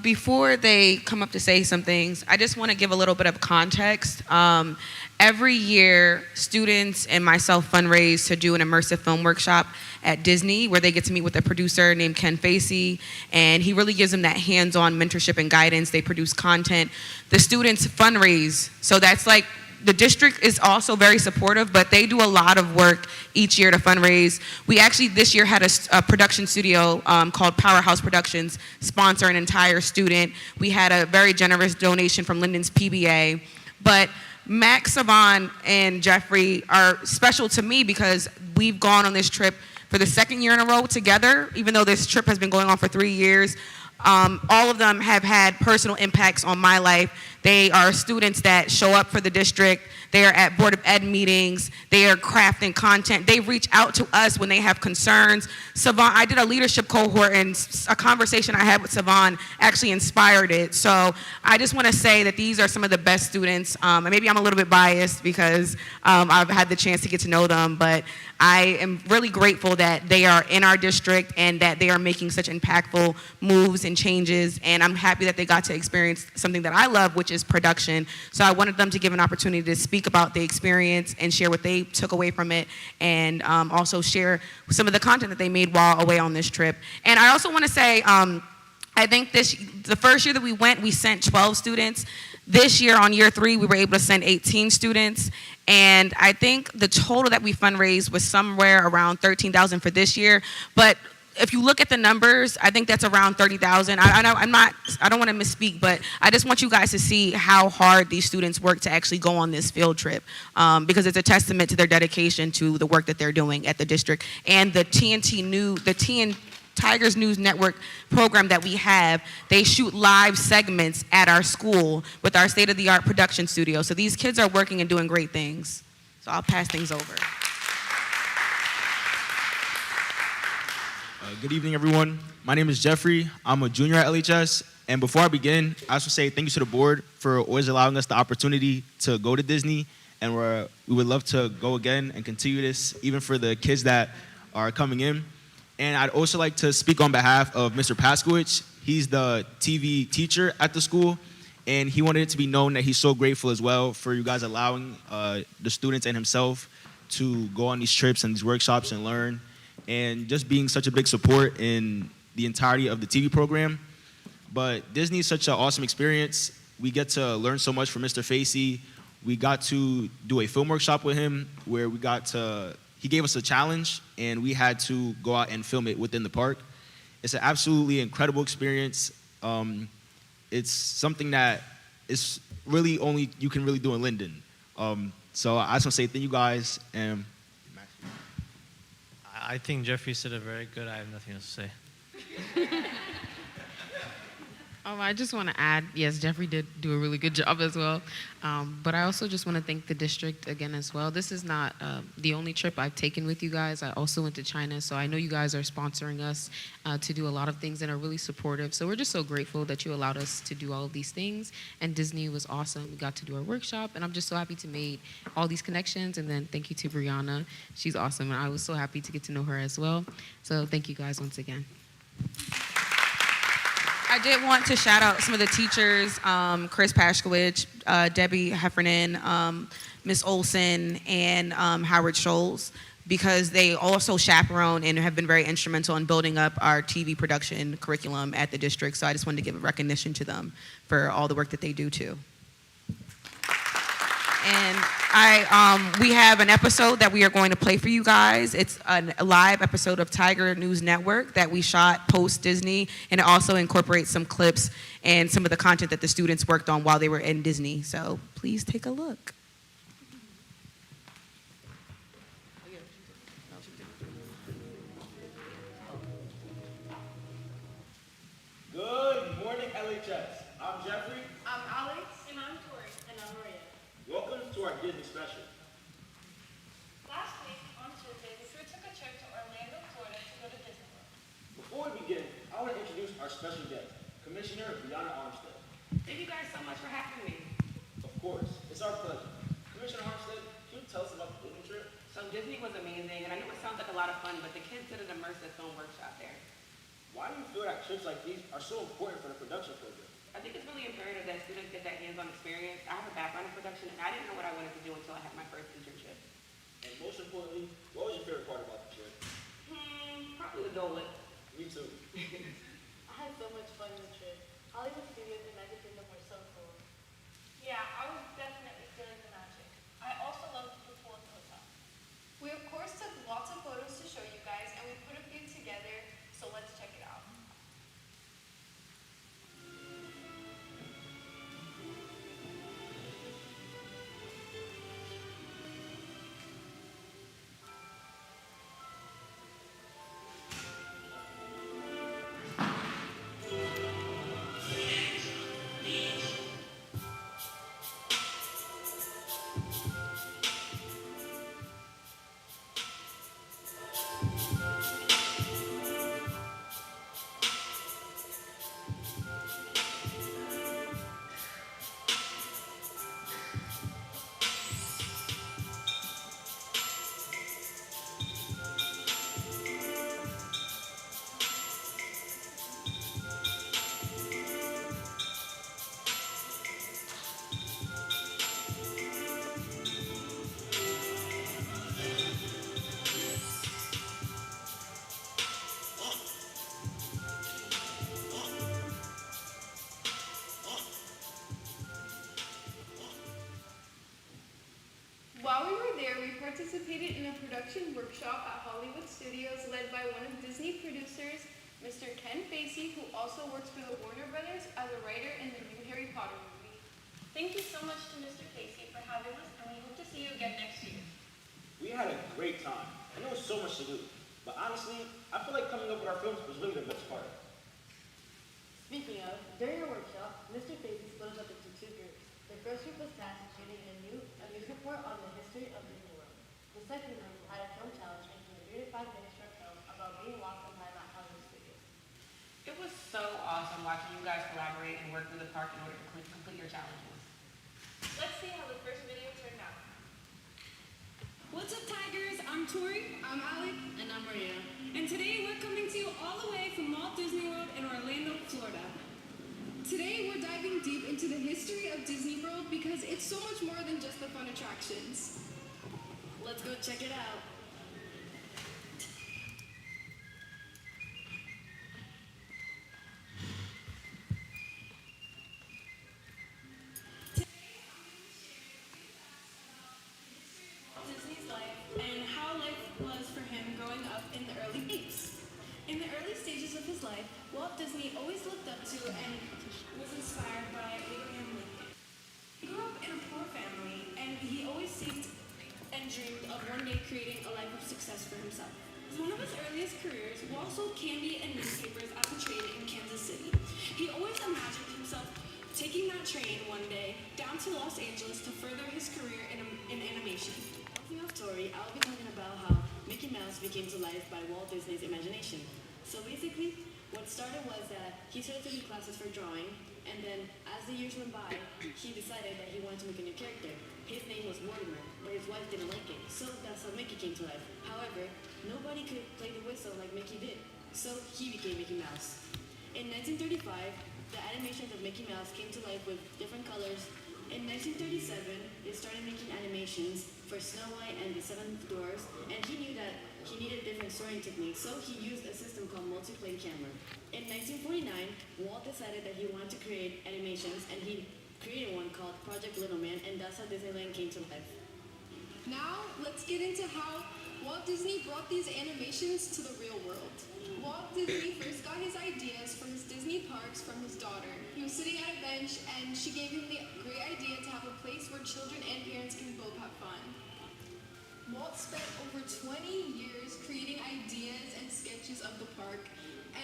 Before they come up to say some things, I just want to give a little bit of context. Every year, students and myself fundraise to do an immersive film workshop at Disney where they get to meet with a producer named Ken Facey, and he really gives them that hands-on mentorship and guidance. They produce content. The students fundraise, so that's like the district is also very supportive, but they do a lot of work each year to fundraise. We actually this year had a production studio called Powerhouse Productions sponsor an entire student. We had a very generous donation from Linden's PBA. But Max, Savon, and Jeffrey are special to me because we've gone on this trip for the second year in a row together, even though this trip has been going on for 3 years. All of them have had personal impacts on my life. They are students that show up for the district. They are at Board of Ed meetings. They are crafting content. They reach out to us when they have concerns. Savon, I did a leadership cohort, and a conversation I had with Savon actually inspired it. So I just want to say that these are some of the best students. And maybe I'm a little bit biased because I've had the chance to get to know them, but I am really grateful that they are in our district and that they are making such impactful moves and changes. And I'm happy that they got to experience something that I love, which is production. So I wanted them to give an opportunity to speak about the experience and share what they took away from it, and also share some of the content that they made while away on this trip. And I also want to say, I think the first year that we went, we sent 12 students. This year, on year 3, we were able to send 18 students. And I think the total that we fundraised was somewhere around $13,000 for this year. But if you look at the numbers, I think that's around $30,000. I don't want to misspeak, but I just want you guys to see how hard these students work to actually go on this field trip, because it's a testament to their dedication to the work that they're doing at the district. And the TN Tigers News Network program that we have, they shoot live segments at our school with our state-of-the-art production studio. So these kids are working and doing great things. So I'll pass things over. Good evening, everyone. My name is Jeffrey. I'm a junior at LHS. And before I begin, I just want to say thank you to the board for always allowing us the opportunity to go to Disney. And we would love to go again and continue this, even for the kids that are coming in. And I'd also like to speak on behalf of Mr. Paskowicz. He's the TV teacher at the school, and he wanted it to be known that he's so grateful as well for you guys allowing the students and himself to go on these trips and these workshops and learn, and just being such a big support in the entirety of the TV program. But Disney is such an awesome experience. We get to learn so much from Mr. Facey. We got to do a film workshop with him where he gave us a challenge, and we had to go out and film it within the park. It's an absolutely incredible experience. It's something that is really only you can really do in Linden. So I just want to say thank you guys. And I think Jeffrey said it very good. I have nothing else to say. I just want to add, yes, Jeffrey did do a really good job as well. But I also just want to thank the district again as well. This is not the only trip I've taken with you guys. I also went to China, so I know you guys are sponsoring us to do a lot of things and are really supportive. So we're just so grateful that you allowed us to do all of these things. And Disney was awesome. We got to do our workshop, and I'm just so happy to make all these connections. And then thank you to Brianna. She's awesome, and I was so happy to get to know her as well. So thank you guys once again. I did want to shout out some of the teachers, Chris Paskowicz, Debbie Heffernan, Miss Olson, and Howard Scholes, because they also chaperone and have been very instrumental in building up our TV production curriculum at the district. So I just wanted to give a recognition to them for all the work that they do too. And we have an episode that we are going to play for you guys. It's a live episode of Tiger News Network that we shot post-Disney, and it also incorporates some clips and some of the content that the students worked on while they were in Disney. So please take a look. Good morning, LHS. I'm Jeffrey. I'm Alex. And I'm Tori. And I'm Maria. Welcome to our Disney special. Last week, on Tuesday, the crew took a trip to Orlando, Florida to go to Disney World. Before we begin, I want to introduce our special guest, Commissioner Brianna Armstead. Thank you guys so much for having me. Of course, it's our pleasure. Commissioner Armstead, can you tell us about the Disney trip? So Disney was amazing, and I know it sounds like a lot of fun, but the kids did an immersive film workshop there. Why do you feel that trips like these are so important for the production program? I think it's really imperative that students get that hands-on experience. I have a background in production, and I didn't know what I wanted to do until I had my first internship. And most importantly, what was your favorite part about the trip? Probably the Dole Whip. Me too. I had so much fun on the trip. Hollywood Studios and Magic Kingdom were so cool. Yeah, I was definitely feeling the magic. I also loved the pool at the hotel. We of course took lots of photos to show you guys, and we put a few together, so let's check it out. While we were there, we participated in a production workshop at Hollywood Studios led by one of Disney producers, Mr. Ken Facey, who also works for the Warner Brothers as a writer in the new Harry Potter movie. Thank you so much to Mr. Facey for having us, and we hope to see you again next year. We had a great time, and there was so much to do. But honestly, I feel like coming up with our films was really the best part. Speaking of, during our workshop, Mr. Facey split us up into two groups. The first group was tasked with shooting a news report on the history of Disney World. The second group had a film challenge making a 3 to 5 minute short film about being lost in time at Hollywood Studios. It was so awesome watching you guys collaborate and work with the park in order to complete your challenges. Let's see how the first video turned out. What's up, Tigers? I'm Tori. I'm Alec. And I'm Maria. And today we're coming to you all the way from Walt Disney World in Orlando, Florida. Today we're diving deep into the history of Disney World because it's so much more than just the fun attractions. Let's go check it out. Disney's life and how life was for him growing up in the early 80s. In the early stages of his life, Walt Disney always looked up to and was inspired by Abraham Lincoln. He grew up in a poor family, and he always seemed and dreamed of one day creating a life of success for himself. As one of his earliest careers, Walt sold candy and newspapers at the train in Kansas City. He always imagined himself taking that train one day down to Los Angeles to further his career in animation. Speaking of Tori, I'll be talking about how Mickey Mouse became to life by Walt Disney's imagination. So basically, what started was that he started taking classes for drawing, and then as the years went by, he decided that he wanted to make a new character. His name was Mortimer, but his wife didn't like it, so that's how Mickey came to life. However, nobody could play the whistle like Mickey did, so he became Mickey Mouse. In 1935, the animations of Mickey Mouse came to life with different colors. In 1937, they started making animations for Snow White and the Seven Dwarfs, and he knew that he needed different storying techniques, so he used a system called multiplane camera. In 1949, Walt decided that he wanted to create animations, and he created one called Project Little Man, and that's how Disneyland came to life. Now, let's get into how Walt Disney brought these animations to the real world. Walt Disney first got his ideas for his Disney parks from his daughter. He was sitting at a bench, and she gave him the great idea to have a place where children and parents can both have fun. Walt spent over 20 years creating ideas and sketches of the park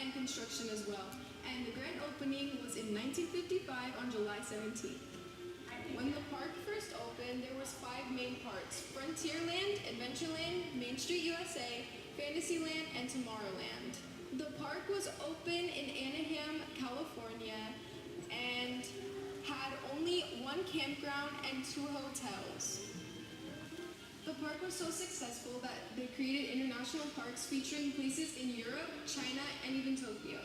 and construction as well. And the grand opening was in 1955 on July 17th. When the park first opened, there was 5 main parts: Frontierland, Adventureland, Main Street USA, Fantasyland, and Tomorrowland. The park was open in Anaheim, California, and had only 1 campground and 2 hotels. The park was so successful that they created international parks featuring places in Europe, China, and even Tokyo.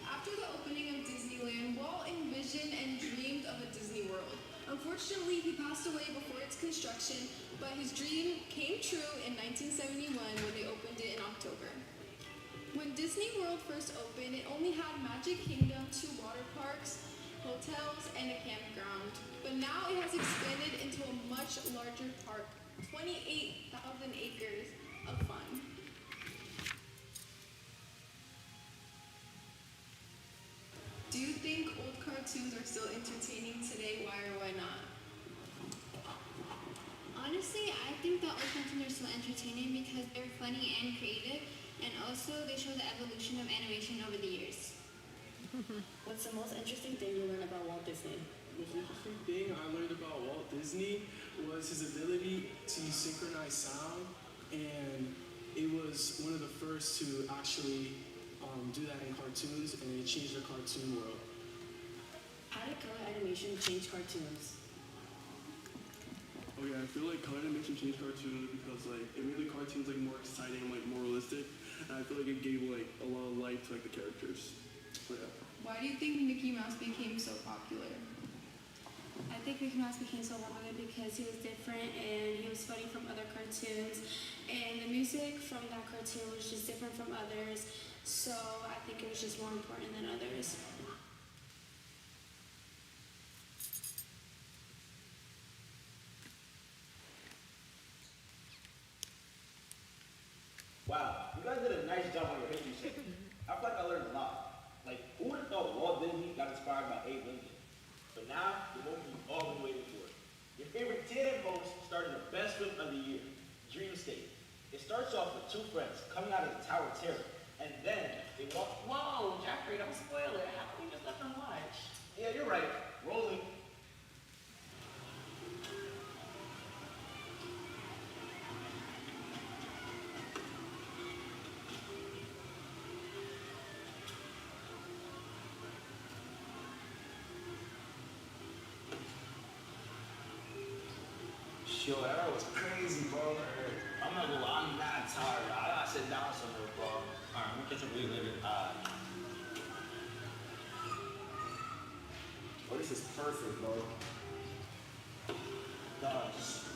After the opening of Disneyland, Walt envisioned and dreamed of a Disney World. Unfortunately, he passed away before its construction, but his dream came true in 1971 when they opened it in October. When Disney World first opened, it only had Magic Kingdom, 2 water parks, hotels, and a campground. But now it has expanded into a much larger park, 28,000 acres of fun. Do you think old cartoons are still entertaining today? Why or why not? Honestly, I think that old cartoons are still entertaining because they're funny and creative, and also they show the evolution of animation over the years. What's the most interesting thing you learned about Walt Disney? The most interesting thing I learned about Walt Disney was his ability to synchronize sound, and it was one of the first to actually do that in cartoons, and it changed the cartoon world. How did color animation change cartoons? Oh yeah, I feel like color animation changed cartoons because like it made the cartoons like more exciting, like more realistic, and I feel like it gave like a lot of life to like the characters. So yeah. Why do you think Mickey Mouse became so popular? I think Mickey Mouse became so popular because he was different and he was funny from other cartoons, and the music from that cartoon was just different from others, so I think it was just more important than others. Wow, you guys did a nice job on your history section. I feel like I learned a lot. Like, who would have thought Walt Disney got inspired by Abe Lincoln? But now, the moment we've all been waiting for. Your favorite TNN host started the best film of the year, Dream State. It starts off with 2 friends coming out of the Tower of Terror, and then they walk. Whoa, Jeffrey, don't spoil it. How come we just let them watch? Yeah, you're right. Rolling. Yo, that ride was crazy, bro. I'm not gonna lie, I'm not tired. I gotta sit down somewhere, bro. Alright, we'll catch up with you later. Oh, this is perfect, bro. Nah, just...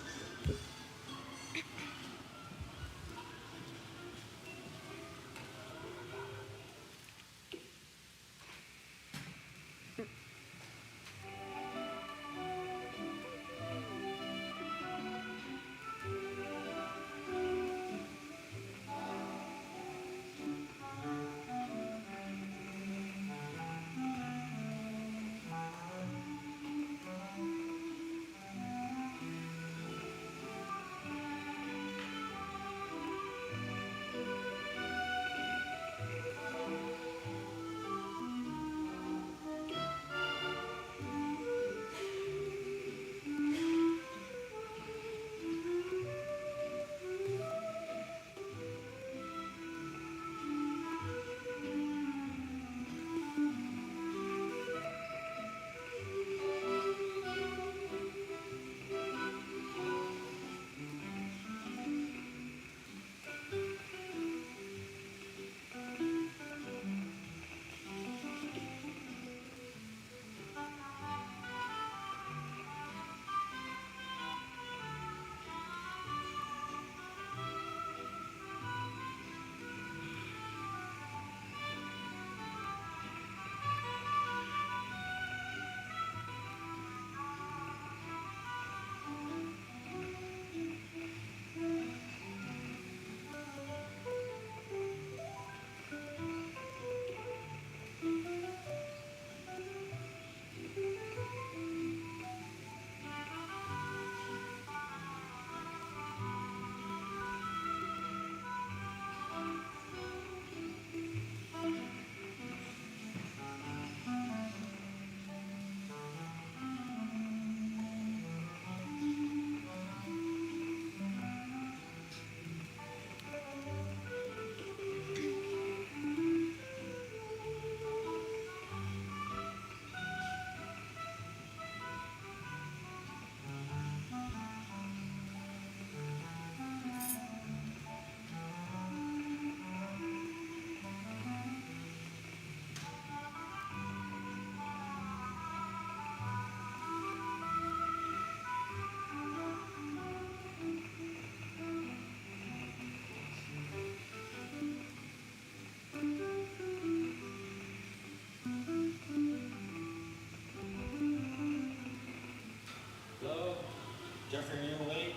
Jeffrey, are you awake?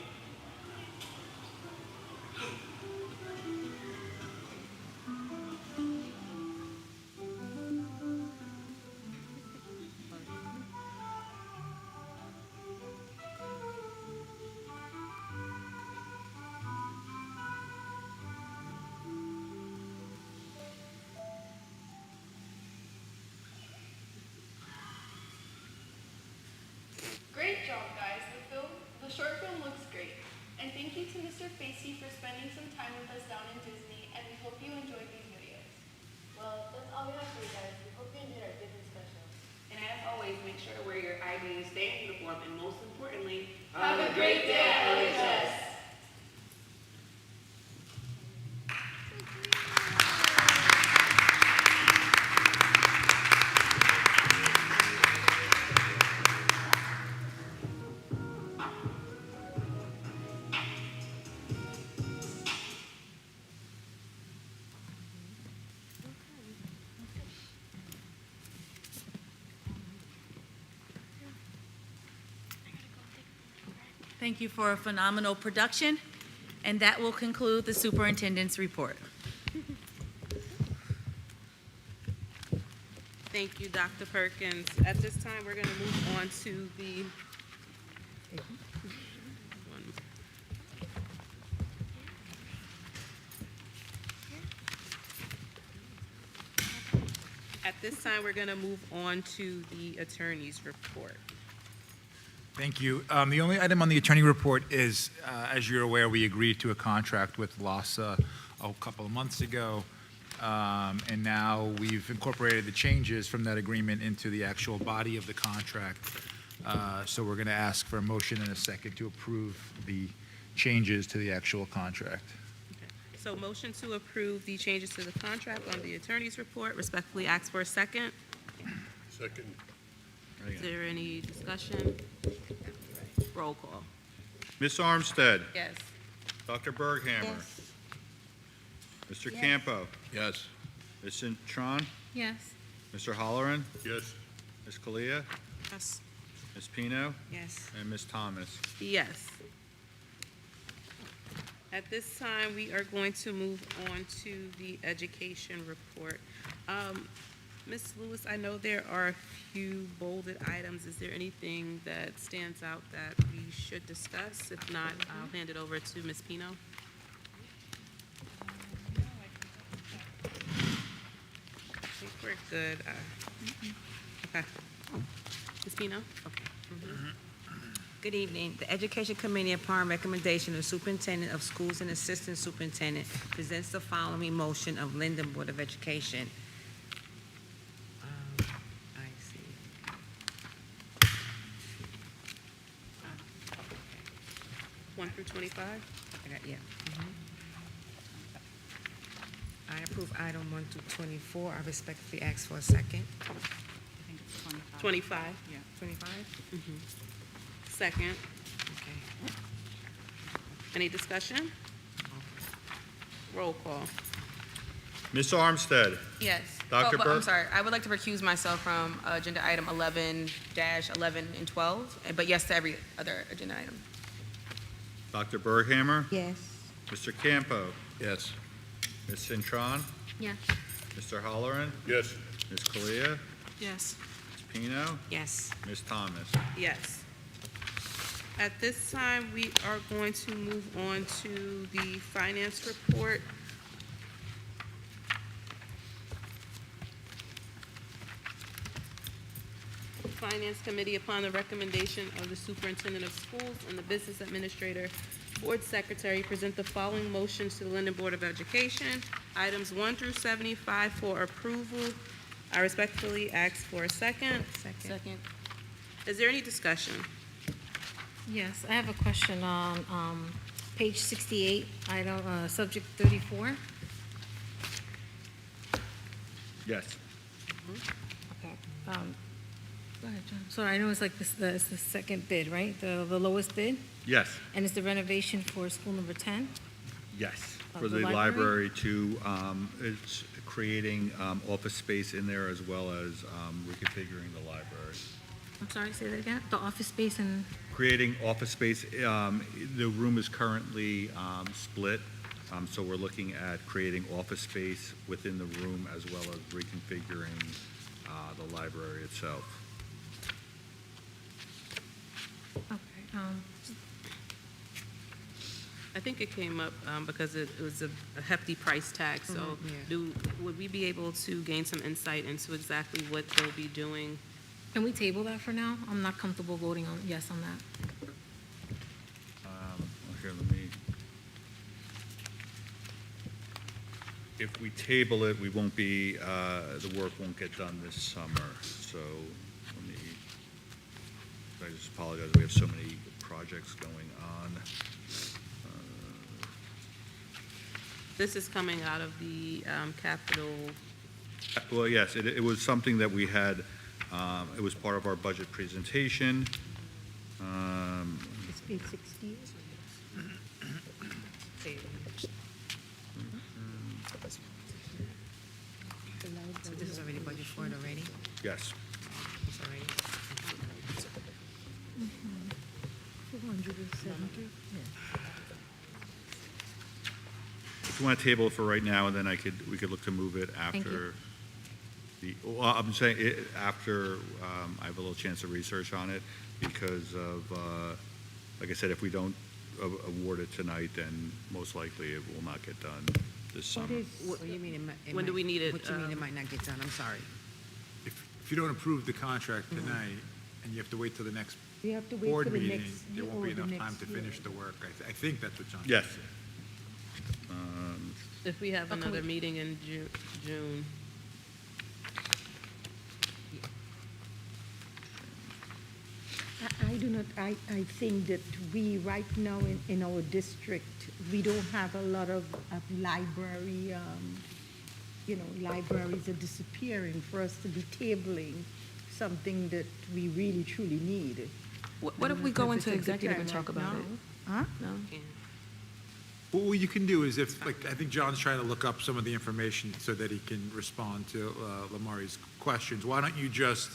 Great job, guys. The short film looks great. And thank you to Mr. Facey for spending some time with us down in Disney, and we hope you enjoyed these videos. Well, that's all we have for you guys. We hope you enjoyed our Disney special. And as always, make sure to wear your ID, stay in uniform, and most importantly, Have a great day at LHS. Thank you for a phenomenal production, and that will conclude the superintendent's report. thank you, Dr. Perkins. At this time, we're going to move on to the attorney's report. Thank you. The only item on the attorney report is, as you're aware, we agreed to a contract with LASA a couple of months ago, and now we've incorporated the changes from that agreement into the actual body of the contract. So we're going to ask for a motion and a second to approve the changes to the actual contract. So motion to approve the changes to the contract on the attorney's report. Respectfully ask for a second. Second. Is there any discussion? Roll call. Ms. Armstead? Yes. Dr. Berghammer? Yes. Mr. Yes. Campo? Yes. Ms. Cintron? Yes. Mr. Holleran? Yes. Ms. Kalia? Yes. Ms. Pino? Yes. And Ms. Thomas? Yes. At this time, we are going to move on to the education report. Ms. Lewis, I know there are a few bolded items. Is there anything that stands out that we should discuss? If not, I'll hand it over to Ms. Pino. I think we're good. Okay. Ms. Pino? Okay. Good evening. The Education Committee, upon recommendation of the Superintendent of Schools and Assistant Superintendent, presents the following motion of Linden Board of Education. I see. 1 through 25? Yeah. I approve item 1 through 24. I respectfully ask for a second. I think it's 25. Yeah. 25? Second. Okay. Any discussion? Roll call. Ms. Armstead? Yes. Dr. I'm Burke? sorry. I would like to recuse myself from agenda item 11-11 and 12, but yes to every other agenda item. Dr. Berghammer? Yes. Mr. Campo? Yes. Ms. Cintron? Yes. Mr. Holleran? Yes. Ms. Kalia? Yes. Ms. Pino? Yes. Ms. Thomas? Yes. At this time, we are going to move on to the finance report. Finance Committee, upon the recommendation of the Superintendent of Schools and the Business Administrator, Board Secretary, present the following motions to the Linden Board of Education. Items 1 through 75 for approval. I respectfully ask for a second. Second. Is there any discussion? Yes, I have a question on page 68, item, subject 34. Yes. Okay. Go ahead, John. Sorry, I know it's like this, it's the second bid, right? The lowest bid? Yes. And it's the renovation for school number 10? Yes. Of For the the library? library to, it's creating office space in there as well as reconfiguring the library. I'm sorry, say that again? The office space and, Creating office space, the room is currently split, so we're looking at creating office space within the room as well as reconfiguring the library itself. okay, I think it came up because it was a hefty price tag, so would we be able to gain some insight into exactly what they'll be doing? can we table that for now? I'm not comfortable voting on yes on that. Here, let me. If we table it, we won't be, the work won't get done this summer, so let me, I just apologize, we have so many projects going on. This is coming out of the capital. Well, yes, it was something that we had, it was part of our budget presentation. It's page 60. So this is already budgeted for it already? Yes. It's already. 470. If you want to table it for right now, and then we could look to move it Thank you. after well, I'm saying after I have a little chance of research on it, because of, like I said, if we don't award it tonight, then most likely it will not get done this summer. What do you mean When do we need it, What do you mean it might not get done? I'm sorry. If you don't approve the contract tonight, and you have to wait till the next We have to wait board for the meeting, next. there won't be the enough next time to year. finish the work. I think that's what John. Yes. If we have another meeting in June. I do not, I think that we, right now in our district, we don't have a lot of library, libraries are disappearing for us to be tabling something that we really truly need. What if we go into executive and talk about it? Huh? No? What you can do is if, like, I think John's trying to look up some of the information so that he can respond to Lamari's questions. Why don't you just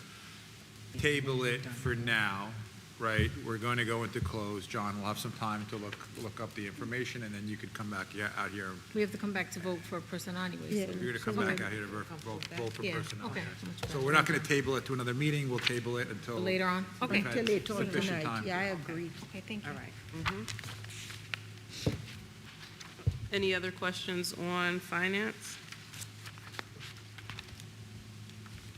table it for now, right? We're going to go into close. John will have some time to look up the information, and then you could come back out here. We have to come back to vote for a person anyways. Yeah. so- You're going to come back out here to vote for Yeah, personnel. okay. So we're not going to table it to another meeting. We'll table it until. Later on? Okay. we've had Until later on sufficient tonight, time. yeah, I agree. Okay, thank you. All right. Any other questions on finance?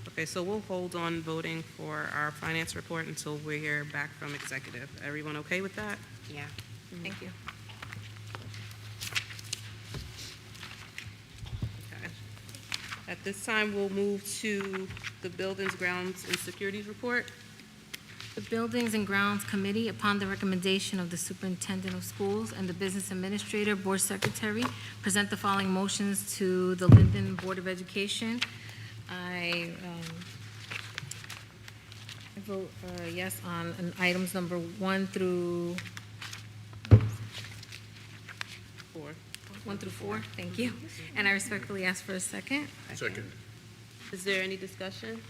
Okay, so we'll hold on voting for our finance report until we hear back from executive. Everyone okay with that? Yeah. Thank you. Okay. At this time, we'll move to the Buildings, Grounds, and Securities Report. The Buildings and Grounds Committee, upon the recommendation of the Superintendent of Schools and the Business Administrator, Board Secretary, present the following motions to the Linden Board of Education. I vote yes on items number 1 through 4. 1 through 4, thank you. And I respectfully ask for a second. Second. Is there any discussion?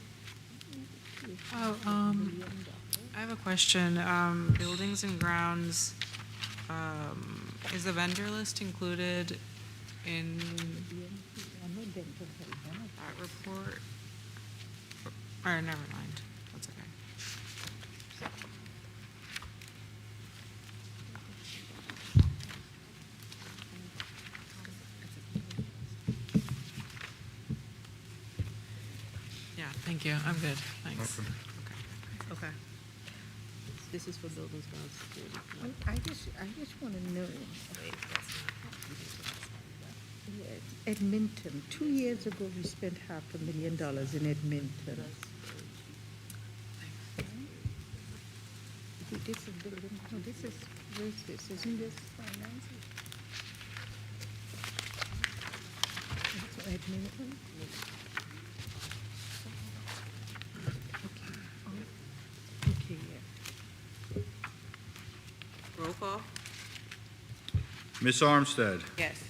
Oh, I have a question. Buildings and grounds, is the vendor list included in that report? Or never mind, that's okay. Yeah, thank you, I'm good, thanks. Okay. This is for Buildings, Grounds, Security. I just want to know, Edmonton, 2 years ago, we spent $500,000 in Edmonton. This is building, no, this is, where's this, isn't this finance? That's Edmonton? Okay, yeah. Roll call? Ms. Armstead? Yes.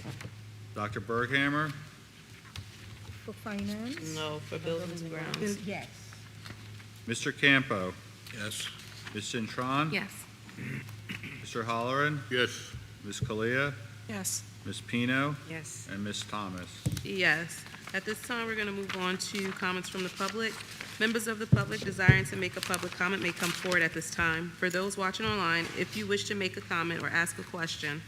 Dr. Berghammer? For finance? No, for Buildings and Grounds. Yes. Mr. Campo? Yes. Ms. Cintron? Yes. Mr. Holleran? Yes. Ms. Kalia? Yes. Ms. Pino? Yes. And Ms. Thomas. Yes. At this time, we're going to move on to comments from the public. Members of the public desiring to make a public comment may come forward at this time. For those watching online, if you wish to make a comment or ask a question,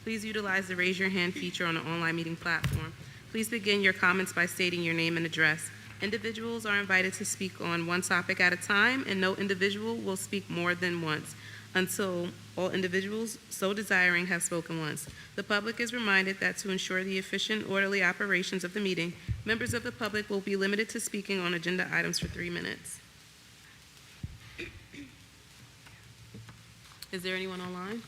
please utilize the raise your hand feature on the online meeting platform. Please begin your comments by stating your name and address. Individuals are invited to speak on one topic at a time, and no individual will speak more than once until all individuals so desiring have spoken once. The public is reminded that to ensure the efficient, orderly operations of the meeting, members of the public will be limited to speaking on agenda items for 3 minutes. Is there anyone online?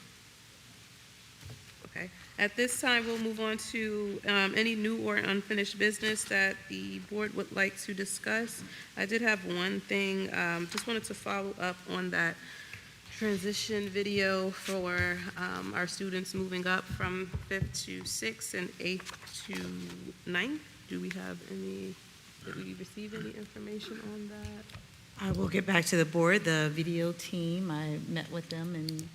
Okay. At this time, we'll move on to any new or unfinished business that the board would like to discuss. I did have one thing, just wanted to follow up on that transition video for our students moving up from 5th to 6th and 8th to 9th. Do we have any, did we receive any information on that? I will get back to the board. The video team, I met with them, and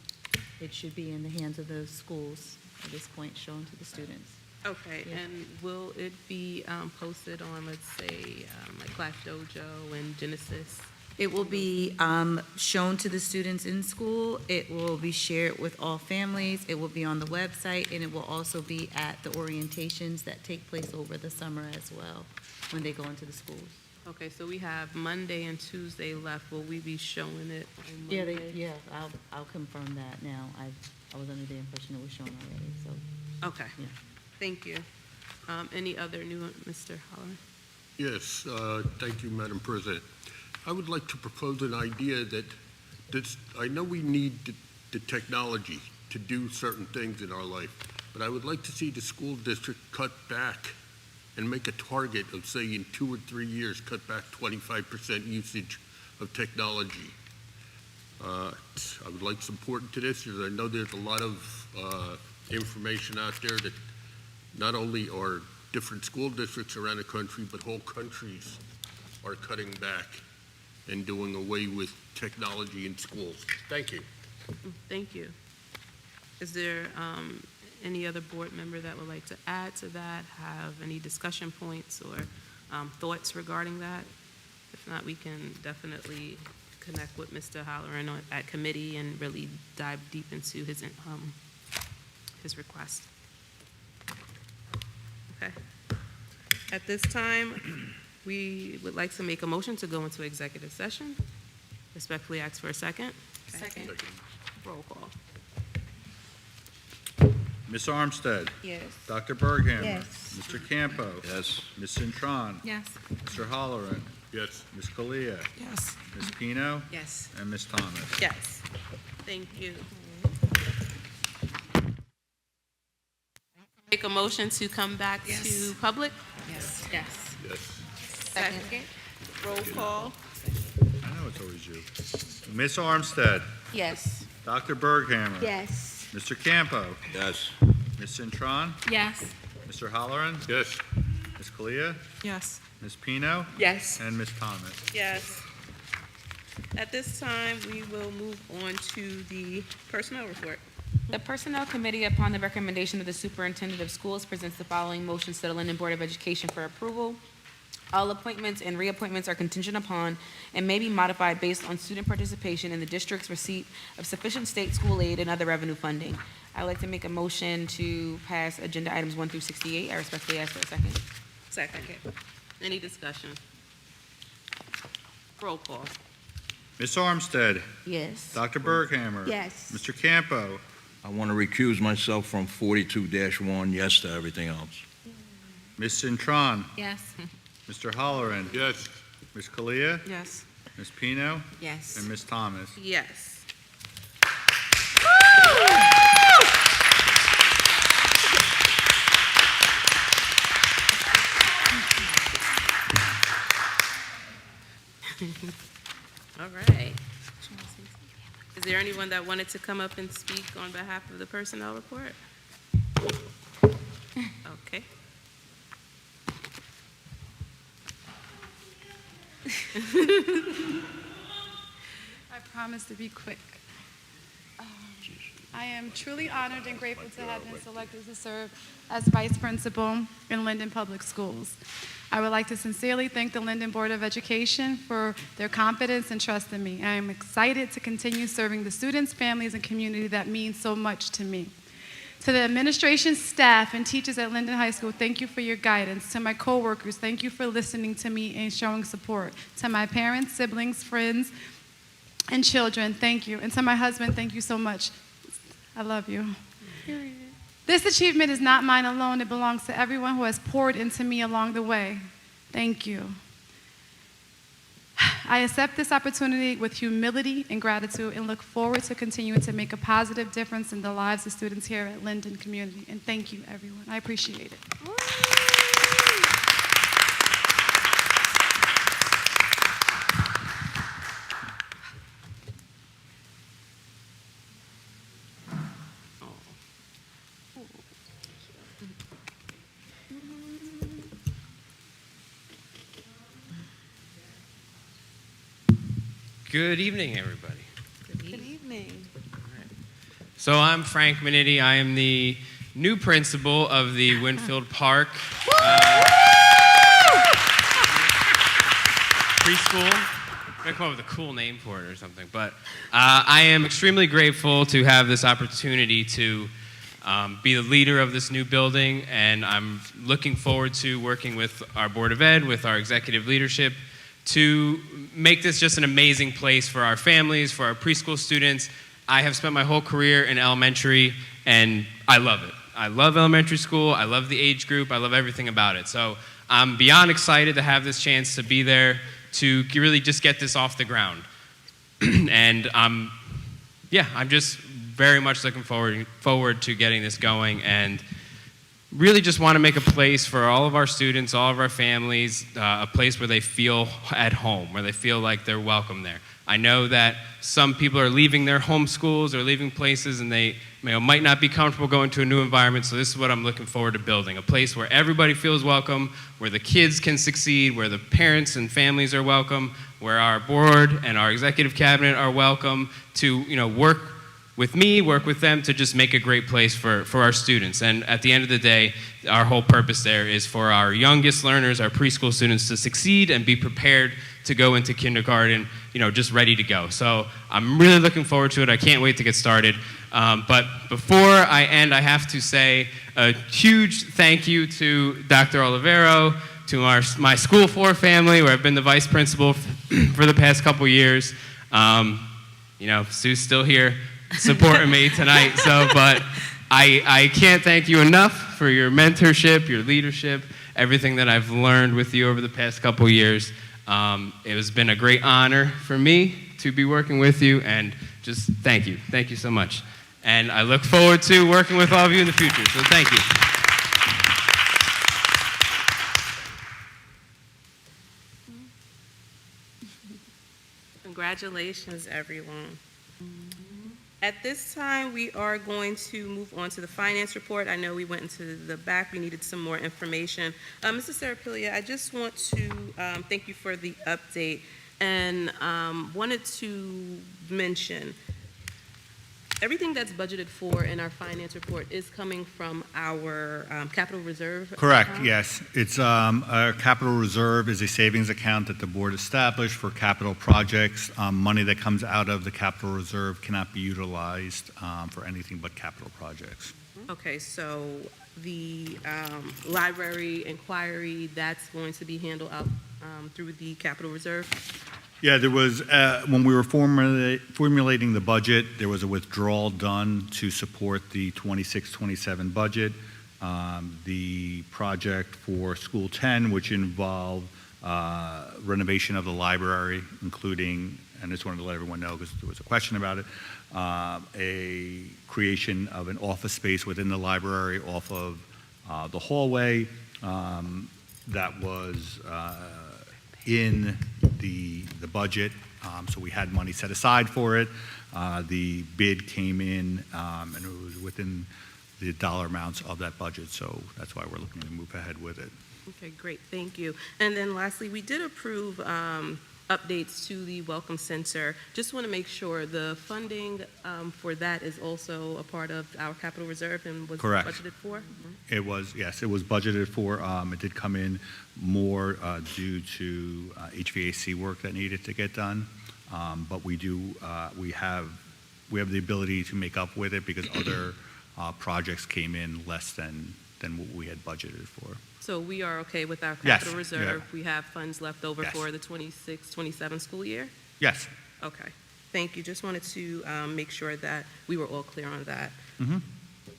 it should be in the hands of the schools at this point, shown to the students. Okay, Yeah. and will it be posted on, let's say, like Class Dojo and Genesis? It will be shown to the students in school. It will be shared with all families. It will be on the website, and it will also be at the orientations that take place over the summer as well, when they go into the schools. Okay, so we have Monday and Tuesday left. Will we be showing it on Monday? Yeah, I'll confirm that now. I was under the impression it was shown already, so. Okay, Yeah. thank you. Any other new, Mr. Holland? Yes, thank you, Madam President. I would like to propose an idea that I know we need the technology to do certain things in our life, but I would like to see the school district cut back and make a target of, say, in 2 or 3 years, cut back 25% usage of technology. I would like support to this, because I know there's a lot of information out there that not only are different school districts around the country, but whole countries are cutting back and doing away with technology in schools. Thank you. Thank you. Is there any other board member that would like to add to that, have any discussion points or thoughts regarding that? If not, we can definitely connect with Mr. Halloran at committee and really dive deep into his request. Okay. At this time, we would like to make a motion to go into executive session. Respectfully ask for a second. Second. Roll call. Ms. Armstead? Yes. Dr. Berghammer? Yes. Mr. Campo? Yes. Ms. Cintron? Yes. Mr. Holleran? Yes. Ms. Kalia? Yes. Ms. Pino? Yes. And Ms. Thomas? Yes. Thank you. Make a motion to come back to public? Yes. Yes. Yes. Second. Roll call. I know it's always you. Ms. Armstead? Yes. Dr. Berghammer? Yes. Mr. Campo? Yes. Ms. Cintron? Yes. Mr. Halloran? Yes. Ms. Kalia? Yes. Ms. Pino? Yes. And Ms. Thomas? Yes. At this time, we will move on to the personnel report. The Personnel Committee, upon the recommendation of the Superintendent of Schools, presents the following motions to the Linden Board of Education for approval. All appointments and reappointments are contingent upon and may be modified based on student participation in the district's receipt of sufficient state school aid and other revenue funding. I would like to make a motion to pass agenda items 1 through 68. I respectfully ask for a second. Second. Any discussion? Roll call. Ms. Armstead? Yes. Dr. Berghammer? Yes. Mr. Campo? I want to recuse myself from 42-1, yes to everything else. Ms. Cintron? Yes. Mr. Halloran? Yes. Ms. Kalia? Yes. Ms. Pino? Yes. And Ms. Thomas? Yes. All right. Is there anyone that wanted to come up and speak on behalf of the personnel report? Okay. promise to be quick. I am truly honored and grateful to have been selected to serve as Vice Principal in Linden Public Schools. I would like to sincerely thank the Linden Board of Education for their confidence and trust in me. I am excited to continue serving the students, families, and community that means so much to me. To the administration, staff, and teachers at Linden High School, thank you for your guidance. To my coworkers, thank you for listening to me and showing support. To my parents, siblings, friends, and children, thank you. And to my husband, thank you so much. I love you. This achievement is not mine alone. It belongs to everyone who has poured into me along the way. Thank you. I accept this opportunity with humility and gratitude and look forward to continuing to make a positive difference in the lives of students here at Linden Community. And thank you, everyone. I appreciate it. Good evening, everybody. Good evening. So I'm Frank Minetti. I am the new principal of the Winfield Park preschool. I'm going to come up with a cool name for it or something. But I am extremely grateful to have this opportunity to be the leader of this new building, and I'm looking forward to working with our Board of Ed, with our executive leadership, to make this just an amazing place for our families, for our preschool students. I have spent my whole career in elementary, and I love it. I love elementary school. I love the age group. I love everything about it. So I'm beyond excited to have this chance to be there to really just get this off the ground. And I'm just very much looking forward to getting this going, and really just want to make a place for all of our students, all of our families, a place where they feel at home, where they feel like they're welcome there. I know that some people are leaving their home schools or leaving places, and they might not be comfortable going to a new environment, so this is what I'm looking forward to building, a place where everybody feels welcome, where the kids can succeed, where the parents and families are welcome, where our board and our executive cabinet are welcome to work with me, work with them to just make a great place for our students. And at the end of the day, our whole purpose there is for our youngest learners, our preschool students, to succeed and be prepared to go into kindergarten, just ready to go. So I'm really looking forward to it. I can't wait to get started. But before I end, I have to say a huge thank you to Dr. Olivero, to my School 4 family, where I've been the vice principal for the past couple years. Sue's still here supporting me tonight. But I can't thank you enough for your mentorship, your leadership, everything that I've learned with you over the past couple years. It has been a great honor for me to be working with you, and just thank you. Thank you so much. And I look forward to working with all of you in the future, so thank you. Congratulations, everyone. At this time, we are going to move on to the finance report. I know we went into the back. We needed some more information. Mr. Sarapilia, I just want to thank you for the update, and wanted to mention everything that's budgeted for in our finance report is coming from our capital reserve. Correct, account. yes. It's our capital reserve is a savings account that the board established for capital projects. Money that comes out of the capital reserve cannot be utilized for anything but capital projects. Okay, so the library inquiry, that's going to be handled out through the capital reserve? Yeah, there was, when we were formulating the budget, there was a withdrawal done to support the 26-27 budget. The project for School 10, which involved renovation of the library, including, and I just wanted to let everyone know because there was a question about it, a creation of an office space within the library off of the hallway that was in the budget, so we had money set aside for it. The bid came in, and it was within the dollar amounts of that budget, so that's why we're looking to move ahead with it. Okay, great, thank you. And then lastly, we did approve updates to the Welcome Center. Just want to make sure the funding for that is also a part of our capital reserve and was Correct. budgeted for? It was, yes, it was budgeted for. It did come in more due to HVAC work that needed to get done. But we have the ability to make up with it because other projects came in less than what we had budgeted for. So we are okay with our Yes, capital reserve? yeah. We have funds left over Yes. for the 26-27 school year? Yes. Okay, thank you. Just wanted to make sure that we were all clear on that. Mm-hmm.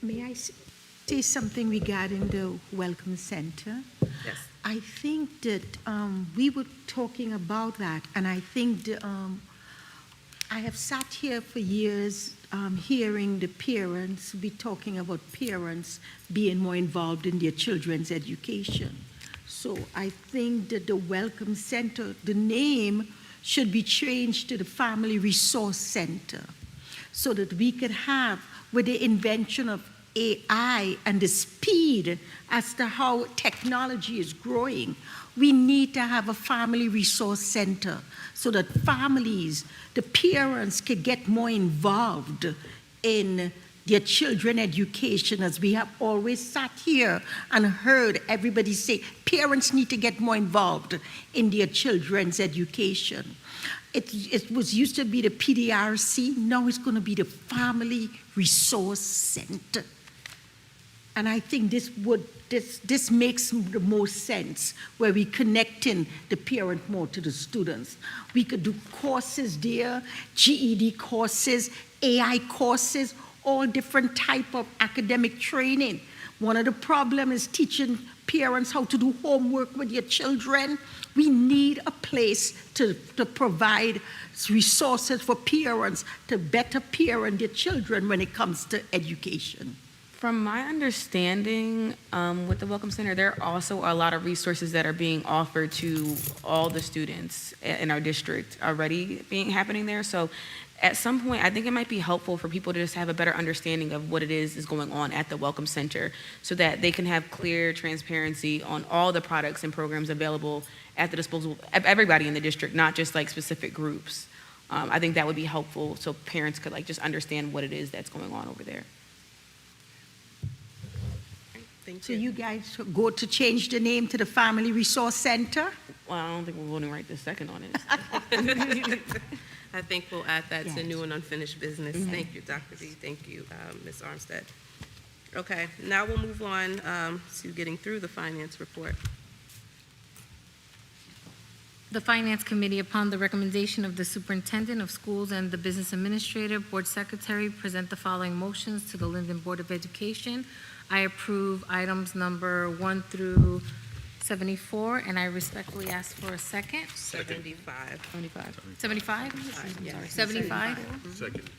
May I say something regarding the Welcome Center? Yes. I think that we were talking about that, and I think I have sat here for years hearing the parents be talking about parents being more involved in their children's education. So I think that the Welcome Center, the name should be changed to the Family Resource Center so that we could have, with the invention of AI and the speed as to how technology is growing, we need to have a family resource center so that families, the parents, can get more involved in their children's education, as we have always sat here and heard everybody say, parents need to get more involved in their children's education. It was used to be the PDRC, now it's going to be the Family Resource Center. And I think this makes the most sense, where we connecting the parent more to the students. We could do courses there, GED courses, AI courses, all different type of academic training. One of the problems is teaching parents how to do homework with your children. We need a place to provide resources for parents to better parent their children when it comes to education. From my understanding, with the Welcome Center, there are also a lot of resources that are being offered to all the students in our district already happening there. So at some point, I think it might be helpful for people to just have a better understanding of what it is going on at the Welcome Center so that they can have clear transparency on all the products and programs available at the disposal of everybody in the district, not just like specific groups. I think that would be helpful so parents could just understand what it is that's going on over there. So you guys go to change the name to the Family Resource Center? Well, I don't think we're voting right this second on it. I think we'll add that to Yes. new and unfinished business. Mhm. Thank you, Dr. B. Thank you, Ms. Armstead. Okay, now we'll move on to getting through the finance report. The Finance Committee, upon the recommendation of the Superintendent of Schools and the Business Administrator, Board Secretary, present the following motions to the Linden Board of Education. I approve items number 1 through 74, and I respectfully ask for a second. 75. 75? 75? I'm Yes. sorry, 75? Second.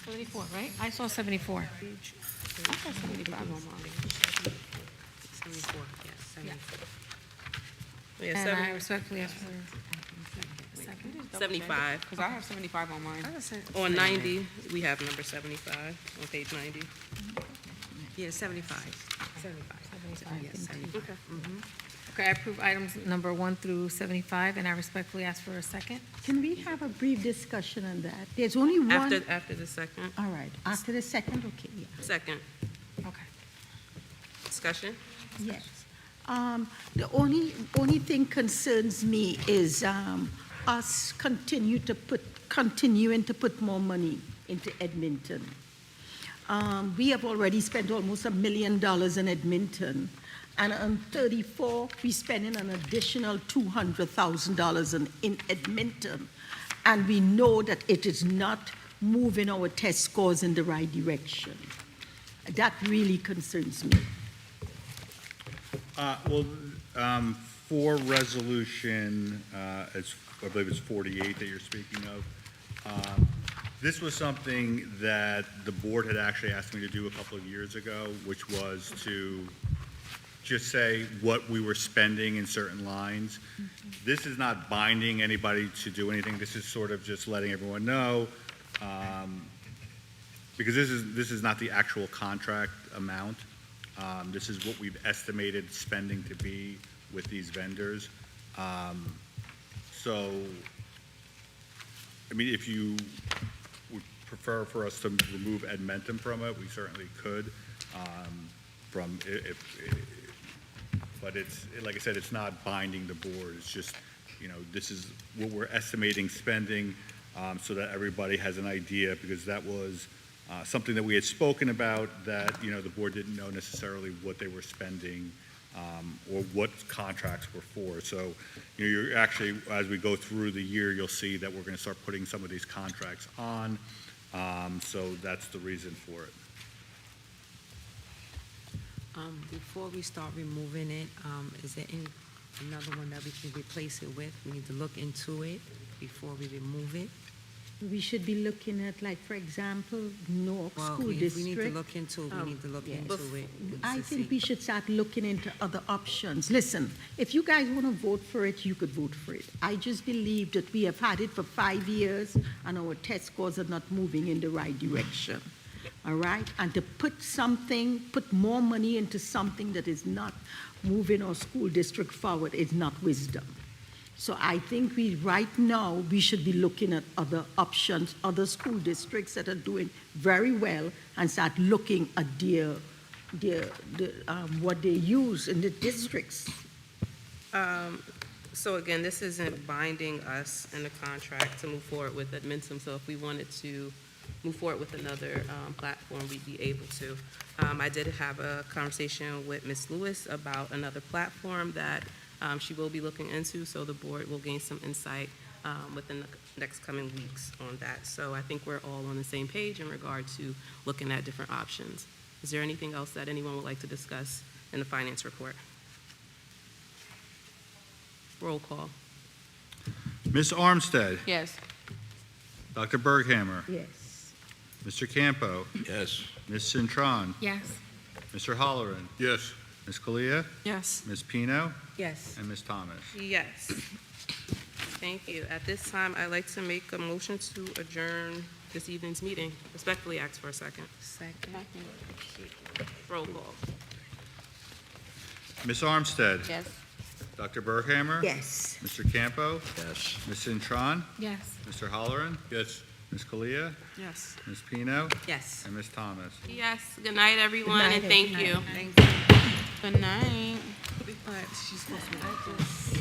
74, right? I saw 74. I saw 75 on mine. 74, yes, 74. Yeah, And I respectfully ask for a second. 75. Because I have 75 on mine. On 90, we have number 75, on page 90. Yeah, 75. 75. Yes, 75. Okay. Okay, I approve items number 1 through 75, and I respectfully ask for a second. Can we have a brief discussion on that? There's only one. After the second. All right, after the second, okay, yeah. Second. Okay. Discussion? Yes. The only thing concerns me is us continuing to put more money into Edmonton. We have already spent almost $1 million in Edmonton, and on 34, we're spending an additional $200,000 in Edmonton, and we know that it is not moving our test scores in the right direction. That really concerns me. For resolution, I believe it's 48 that you're speaking of, this was something that the board had actually asked me to do a couple of years ago, which was to just say what we were spending in certain lines. This is not binding anybody to do anything. This is sort of just letting everyone know, because this is not the actual contract amount. This is what we've estimated spending to be with these vendors. So, I mean, if you would prefer for us to remove Edmentum from it, we certainly could. But it's, like I said, it's not binding the board. It's just, this is what we're estimating spending, so that everybody has an idea, because that was something that we had spoken about that, the board didn't know necessarily what they were spending, or what contracts were for. So, you're actually, as we go through the year, you'll see that we're going to start putting some of these contracts on. So that's the reason for it. Before we start removing it, is there another one that we can replace it with? We need to look into it before we remove it. We should be looking at, like, for example, Newark Well, School if District. we need to look into, we need to look into it. I to think see. we should start looking into other options. Listen, if you guys want to vote for it, you could vote for it. I just believe that we have had it for 5 years and our test scores are not moving in the right direction. All right? And to put more money into something that is not moving our school district forward is not wisdom. So I think right now, we should be looking at other options, other school districts that are doing very well, and start looking at what they use in the districts. So again, this isn't binding us in the contract to move forward with Edmentum. So if we wanted to move forward with another platform, we'd be able to. I did have a conversation with Ms. Lewis about another platform that she will be looking into, so the board will gain some insight within the next coming weeks on that. So I think we're all on the same page in regard to looking at different options. Is there anything else that anyone would like to discuss in the finance report? Roll call. Ms. Armstead? Yes. Dr. Berghammer? Yes. Mr. Campo? Yes. Ms. Cintron? Yes. Mr. Holleran? Yes. Ms. Kalia? Yes. Ms. Pino? Yes. And Ms. Thomas? Yes. Thank you. At this time, I'd like to make a motion to adjourn this evening's meeting. Respectfully ask for a second. Second. Roll call. Ms. Armstead? Yes. Dr. Berghammer? Yes. Mr. Campo? Yes. Ms. Cintron? Yes. Mr. Holleran? Yes. Ms. Kalia? Yes. Ms. Pino? Yes. And Ms. Thomas? Yes. Good night, everyone, night, and thank you. Thank you. Good night. But she's supposed to be like this.